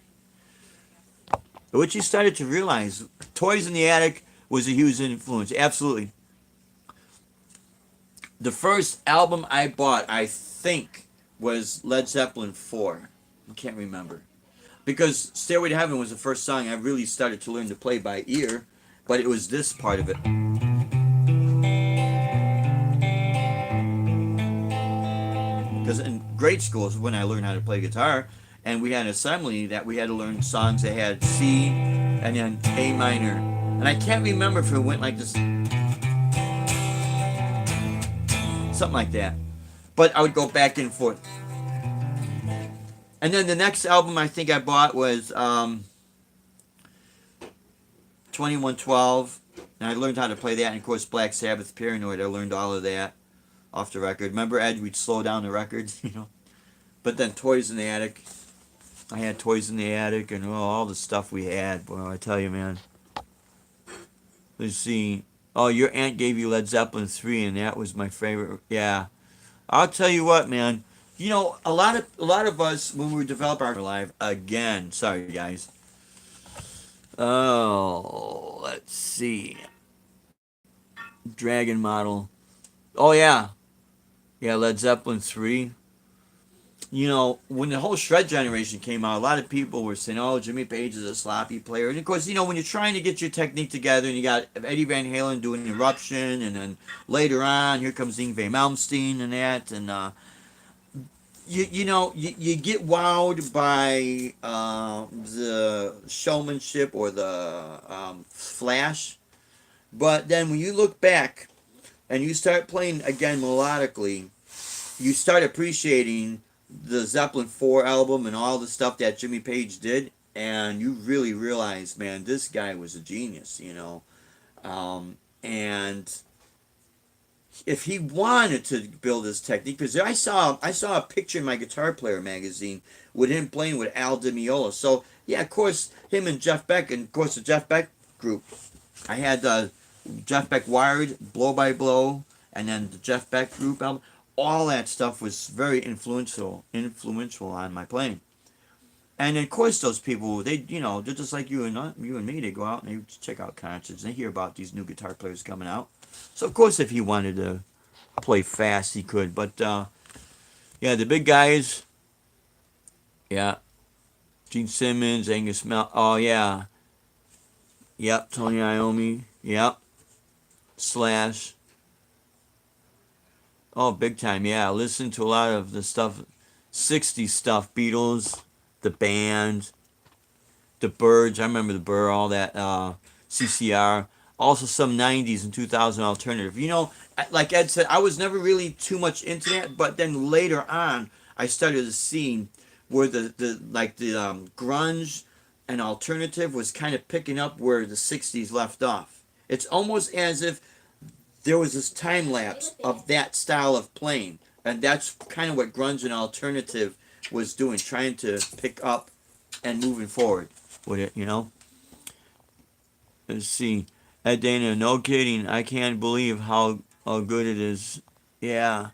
But what you started to realize, Toys in the Attic was a huge influence. Absolutely. The first album I bought, I think, was Led Zeppelin 4. I can't remember. Because Stairway to Heaven was the first song I really started to learn to play by ear, but it was this part of it. Because in grade school is when I learned how to play guitar, and we had an assembly that we had to learn songs that had C and then A minor. And I can't remember if it went like this, something like that. But I would go back and forth. And then the next album I think I bought was 2112. And I learned how to play that. And of course, Black Sabbath, Paranoid. I learned all of that off the record. Remember, Ed, we'd slow down the records, But then Toys in the Attic. I had Toys in the Attic and all the stuff we had. Boy, I tell you, man. Let's see. Oh, your aunt gave you Led Zeppelin 3, and that was my favorite. Yeah. I'll tell you what, man. A lot of us when we develop our life again. Sorry, guys. Oh, let's see. Dragon Model. Oh yeah, yeah. Led Zeppelin 3. When the whole shred generation came out, a lot of people were saying, "Oh, Jimmy Page is a sloppy player." And of course, when you're trying to get your technique together, and you got Eddie Van Halen doing Eruption, and then later on, here comes Yngwie Malmsteen and that, and you get wowed by the showmanship or the flash, but then when you look back and you start playing again melodically, you start appreciating the Zeppelin 4 album and all the stuff that Jimmy Page did, and you really realize, man, this guy was a genius, and if he wanted to build his technique, because I saw a picture in my Guitar Player magazine with him playing with Al Di Meola. So yeah, of course, him and Jeff Beck, and of course the Jeff Beck group. I had Jeff Beck Wired, Blow by Blow, and then the Jeff Beck group album. All that stuff was very influential on my playing. And of course, those people, they're just like you and me. They go out and they check out concerts. And they hear about these new guitar players coming out. So of course, if he wanted to play fast, he could. But yeah, the big guys, yeah, Gene Simmons, Angus Mel. Oh yeah, yep, Tony Iommi, yep, Slash. Oh, big time, yeah. Listen to a lot of the stuff, 60s stuff, Beatles, the band, the Byrds. I remember the Byrd, all that, CCR. Also some 90s and 2000 alternative. You know, like Ed said, I was never really too much into that, but then later on, I started to see where the grunge and alternative was kind of picking up where the 60s left off. It's almost as if there was this time lapse of that style of playing, and that's kind of what grunge and alternative was doing, trying to pick up and moving forward with it, you know. Let's see. Ed Dana, no kidding. I can't believe how good it is. Yeah.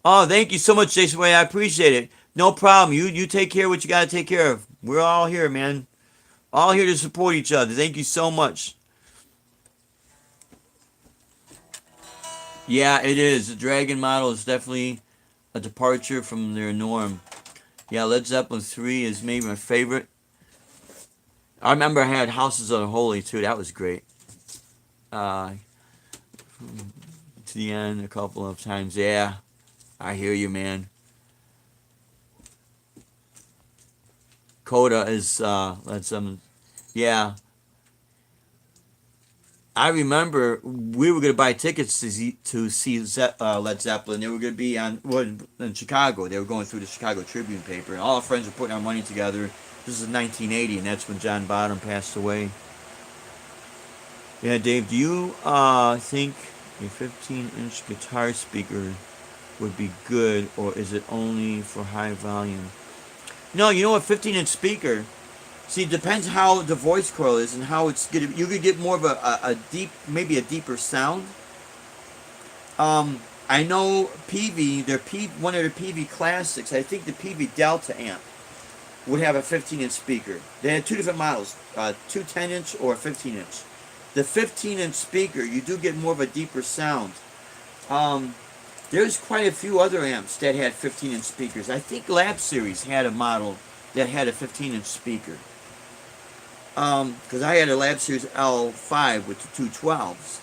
Oh, thank you so much, Jason Way. I appreciate it. No problem. You take care of what you gotta take care of. We're all here, man. All here to support each other. Thank you so much. Yeah, it is. The Dragon model is definitely a departure from their norm. Yeah, Led Zeppelin 3 is maybe my favorite. I remember I had Houses of the Holy too. That was great. Uh, to the end a couple of times. Yeah, I hear you, man. Coda is Led Zeppelin. Yeah, I remember we were gonna buy tickets to see Led Zeppelin. They were gonna be in Chicago. They were going through the Chicago Tribune paper, and all our friends were putting our money together. This is 1980, and that's when John Bonham passed away. Yeah, Dave, do you think a 15-inch guitar speaker would be good, or is it only for high volume? No, you know, a 15-inch speaker. See, it depends how the voice coil is and how it's gonna. You could get more of a deep, maybe a deeper sound. I know PV, one of their PV classics. I think the PV Delta amp would have a 15-inch speaker. They had two different models, two 10-inch or a 15-inch. The 15-inch speaker, you do get more of a deeper sound. There's quite a few other amps that had 15-inch speakers. I think Lab Series had a model that had a 15-inch speaker. Because I had a Lab Series L5 with the 212s.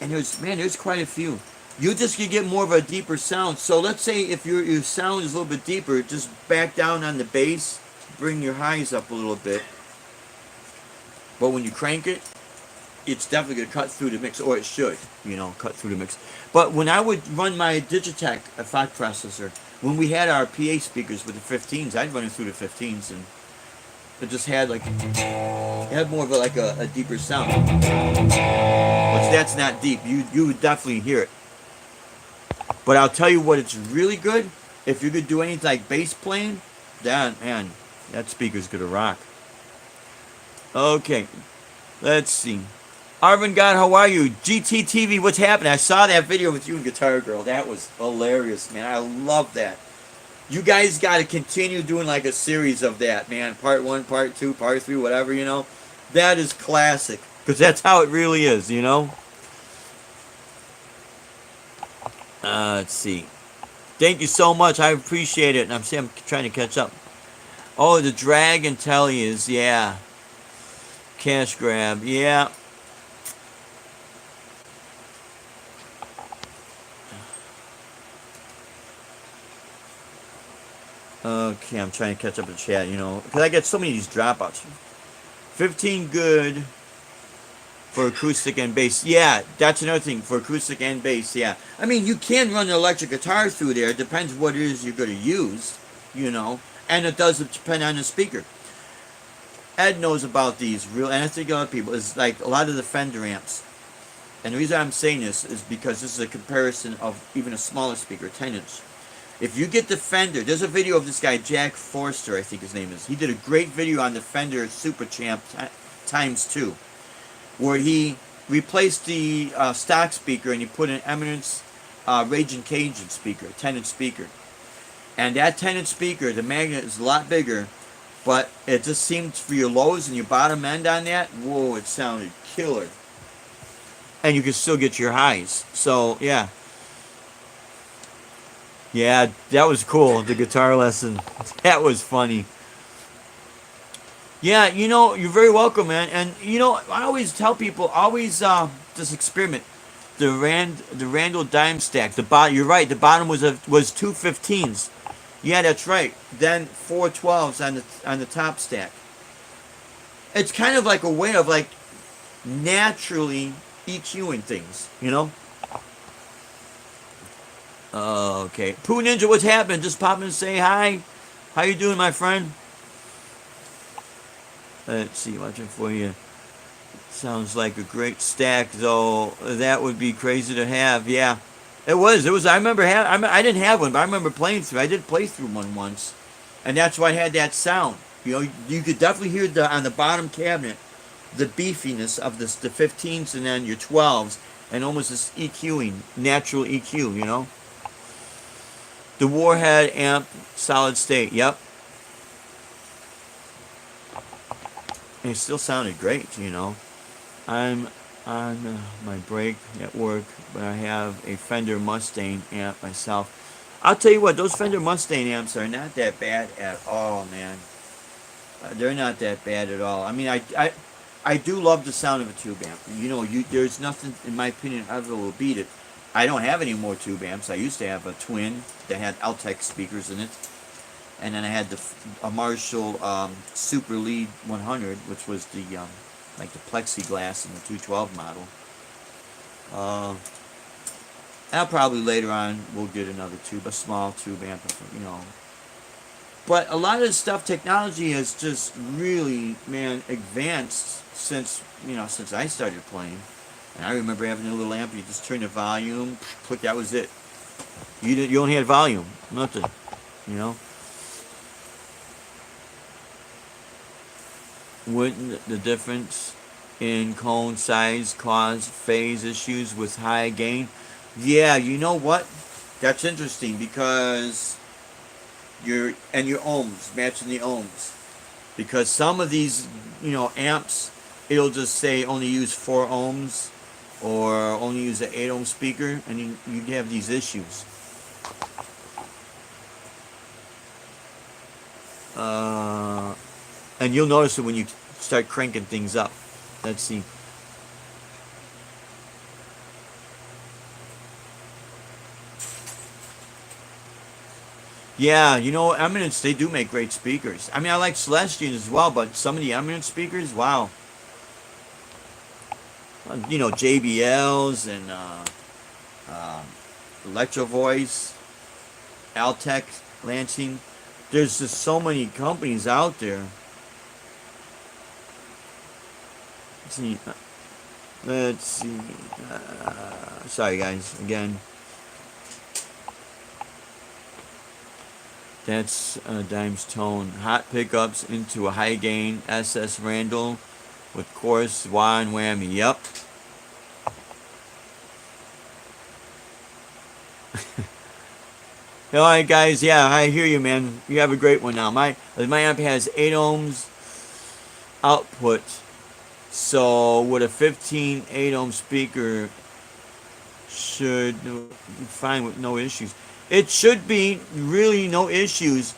And there's quite a few. You just can get more of a deeper sound. So let's say if your sound is a little bit deeper, just back down on the bass, bring your highs up a little bit. But when you crank it, it's definitely going to cut through the mix, or it should, cut through the mix. But when I would run my Digitech effect processor, when we had our PA speakers with the 15s, I'd run it through the 15s, and it just had it had more of a deeper sound. Which that's not deep. You would definitely hear it. But I'll tell you what, it's really good. If you could do anything like bass playing, that speaker's gonna rock. Okay, let's see. Arvin God, how are you? GTTV, what's happening? I saw that video with you and Guitar Girl. That was hilarious, man. I love that. You guys got to continue doing like a series of that, man. Part 1, part 2, part 3, whatever, That is classic. Because that's how it really is, Let's see. Thank you so much. I appreciate it. And I'm trying to catch up. Oh, the Dragon Telly is, yeah. Cash grab, yeah. Okay, I'm trying to catch up the chat, because I get so many of these dropouts. 15 good for acoustic and bass. Yeah, that's another thing for acoustic and bass, yeah. I mean, you can run an electric guitar through there. It depends what it is you're going to use, and it does depend on the speaker. Ed knows about these, and I think other people, is like a lot of the Fender amps. And the reason I'm saying this is because this is a comparison of even a smaller speaker, 10-inch. If you get the Fender, there's a video of this guy, Jack Forster, I think his name is. He did a great video on the Fender Super Champ times 2, where he replaced the stock speaker and he put an Eminence Raging Cajun speaker, 10-inch speaker. And that 10-inch speaker, the magnet is a lot bigger, but it just seemed for your lows and your bottom end on that, whoa, it sounded killer. and you can still get your highs. So yeah, yeah, that was cool. The guitar lesson, that was funny. Yeah, you're very welcome, man. And I always tell people, always just experiment. The Randall dime stack. The bottom, you're right. The bottom was two 15s. Yeah, that's right. Then four 12s on the top stack. It's kind of like a way of like naturally EQing things. Okay, Pooh Ninja, what's happening? Just pop in and say hi. How you doing, my friend? Let's see, watching for you. Sounds like a great stack, though. That would be crazy to have. Yeah, it was. It was. I remember. I didn't have one, but I remember playing through. I did play through one once, and that's why I had that sound. You could definitely hear on the bottom cabinet the beefiness of the 15s and then your 12s, and almost this EQing, natural EQ. The Warhead amp, solid state. Yep. And it still sounded great. I'm on my break at work, but I have a Fender Mustang amp myself. I'll tell you what, those Fender Mustang amps are not that bad at all, man. They're not that bad at all. I mean, I do love the sound of a tube amp. There's nothing, in my opinion, ever will beat it. I don't have any more tube amps. I used to have a twin that had Altec speakers in it. And then I had a Marshall Super Lead 100, which was the like the plexiglass in the 212 model. I'll probably later on we'll get another tube, a small tube amp. But a lot of this stuff, technology has just really, man, advanced since I started playing. And I remember having a little amp. You just turn the volume, click. That was it. You only had volume, nothing. You know. Wouldn't the difference in cone size cause phase issues with high gain? Yeah, you know what? That's interesting because your ohms, matching the ohms. Because some of these, amps, it'll just say only use 4 ohms or only use an 8 ohm speaker, and you have these issues. And you'll notice it when you start cranking things up. Let's see. Yeah, Eminence, they do make great speakers. I mean, I like Celestion as well, but some of the Eminence speakers, wow. JBLs and Electro Voice, Altec, Lansing. There's just so many companies out there. Let's see. Sorry, guys. Again. That's Dime's tone. Hot pickups into a high gain SS Randall with chorus, wah, and whammy. Yep. Alright, guys. Yeah, I hear you, man. You have a great one now. My amp has 8 ohms output. So with a 15 8 ohm speaker should be fine with no issues. It should be really no issues,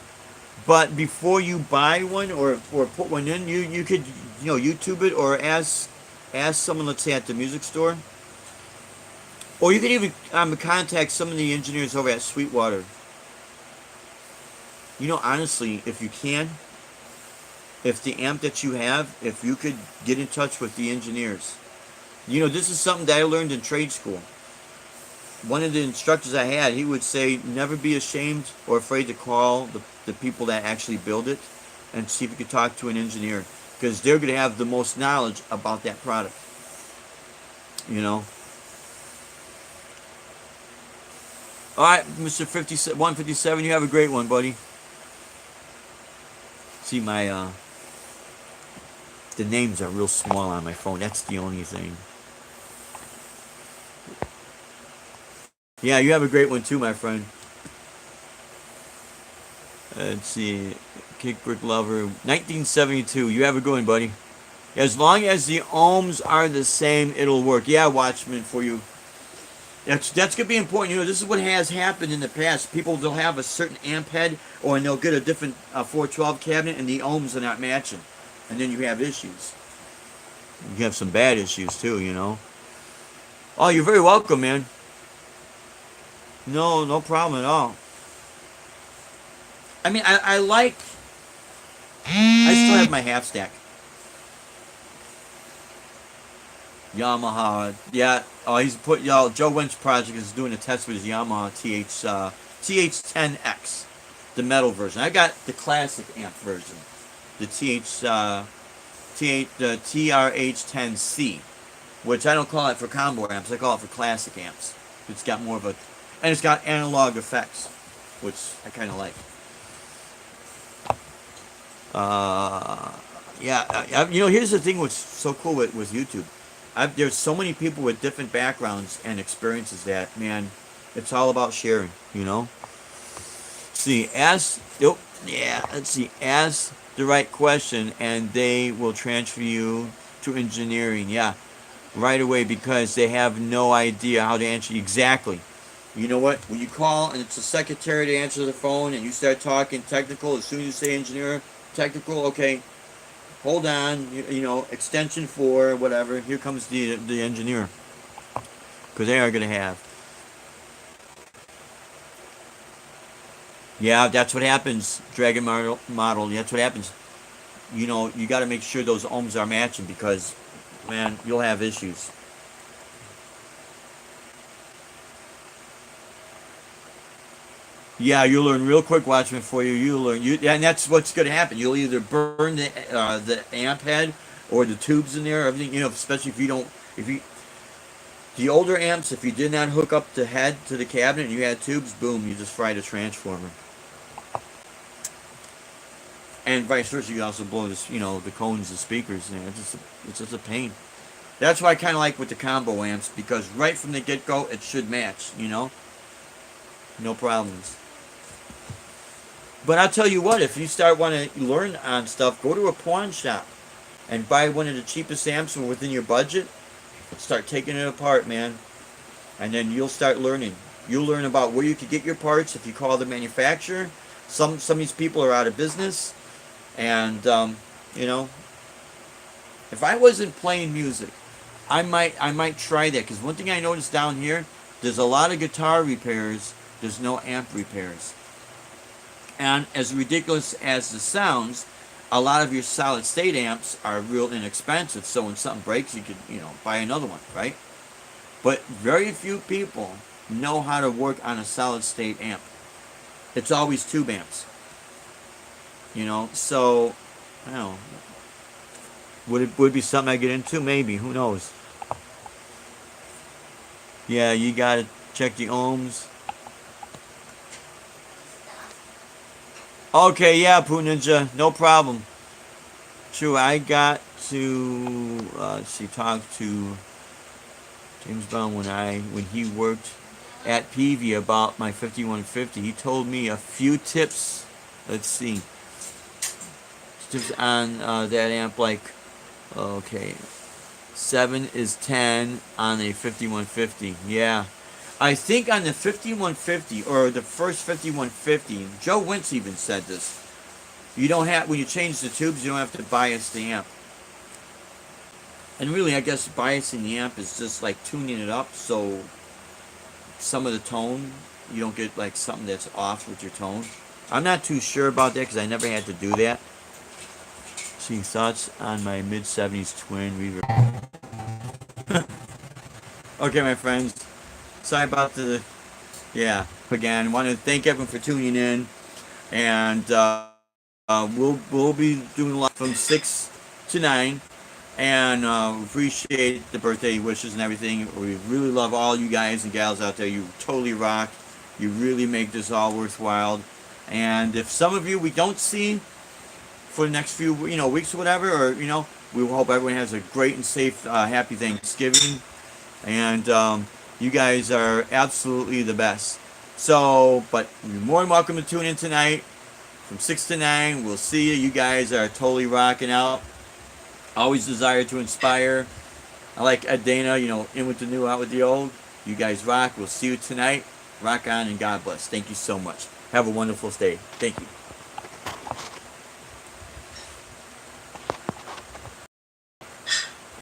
but before you buy one or put one in, you could YouTube it or ask someone, let's say at the music store, or you can even contact some of the engineers over at Sweetwater. Honestly, if you can, if the amp that you have, if you could get in touch with the engineers. This is something that I learned in trade school. One of the instructors I had, he would say, never be ashamed or afraid to call the people that actually build it and see if you could talk to an engineer, because they're going to have the most knowledge about that product. All right, Mr. 157, you have a great one, buddy. See, the names are real small on my phone. That's the only thing. Yeah, you have a great one too, my friend. Let's see. Kick Brick Lover. 1972. You have a good one, buddy. As long as the ohms are the same, it'll work. Yeah, Watchman, for you. That's gonna be important. You know, this is what has happened in the past. People will have a certain amp head, or they'll get a different 412 cabinet, and the ohms are not matching, and then you have issues. You have some bad issues too. You know. Oh, you're very welcome, man. No, no problem at all. I mean, I like. I still have my half stack. Yamaha. Yeah. Oh, he's put y'all. Joe Wentz project is doing a test with his Yamaha TH10X, the metal version. I got the classic amp version, the the TRH10C, which I don't call it for combo amps. I call it for classic amps. It's got more of a, and it's got analog effects, which I kind of like. Yeah. You know, here's the thing. What's so cool with YouTube. There's so many people with different backgrounds and experiences that, man, it's all about sharing, you know? See, let's see, ask the right question and they will transfer you to engineering, yeah, right away because they have no idea how to answer you exactly. You know what? When you call and it's a secretary to answer the phone and you start talking technical, as soon as you say engineer, technical, okay, hold on, you know, extension 4, whatever. Here comes the engineer. Because they are going to have. Yeah, that's what happens, Dragon Model. That's what happens. You know, you got to make sure those ohms are matching because, man, you'll have issues. Yeah, you'll learn real quick, Watchman. For you, you'll learn. And that's what's going to happen. You'll either burn the amp head or the tubes in there. Everything, you know, especially if you don't, if you the older amps, if you did not hook up the head to the cabinet and you had tubes, boom, you just fried a transformer. And vice versa, you also blow this, you know, the cones, the speakers. You know, it's just a pain. That's why I kind of like with the combo amps because right from the get go, it should match. You know, no problems. But I'll tell you what, if you start wanting to learn on stuff, go to a pawn shop and buy one of the cheapest amps within your budget. Start taking it apart, man. And then you'll start learning. You'll learn about where you could get your parts if you call the manufacturer. Some of these people are out of business. And, you know, if I wasn't playing music, I might try that. Because one thing I noticed down here, there's a lot of guitar repairs. There's no amp repairs. And as ridiculous as it sounds, a lot of your solid state amps are real inexpensive. So when something breaks, you could, you know, buy another one, right? But very few people know how to work on a solid state amp. It's always tube amps. You know, so, I don't know. Would it be something I get into? Maybe. Who knows? Yeah, you gotta check the ohms. Okay, yeah, Poo Ninja, no problem. True, I got to talk to James Brown when he worked at Peavy about my 5150. He told me a few tips. Let's see, tips on that amp, like okay, 7 is 10 on a 5150. Yeah. I think on the 5150 or the first 5150, Joe Wentz even said this. You don't have, when you change the tubes, you don't have to bias the amp. And really, I guess biasing the amp is just like tuning it up so some of the tone, you don't get like something that's off with your tone. I'm not too sure about that because I never had to do that. Seeing thoughts on my mid-70s twin reverb. Okay, my friends. Sorry about again, want to thank everyone for tuning in, and we'll be doing live from 6 to 9, and appreciate the birthday wishes and everything. We really love all you guys and gals out there. You totally rock. You really make this all worthwhile. And if some of you we don't see for the next few weeks or whatever, or we hope everyone has a great and safe, happy Thanksgiving, and you guys are absolutely the best. So, but you're more than welcome to tune in tonight from 6 to 9. We'll see you. You guys are totally rocking out. Always desire to inspire. I like Ed Dana, in with the new, out with the old. You guys rock. We'll see you tonight. Rock on and God bless. Thank you so much. Have a wonderful day. Thank you.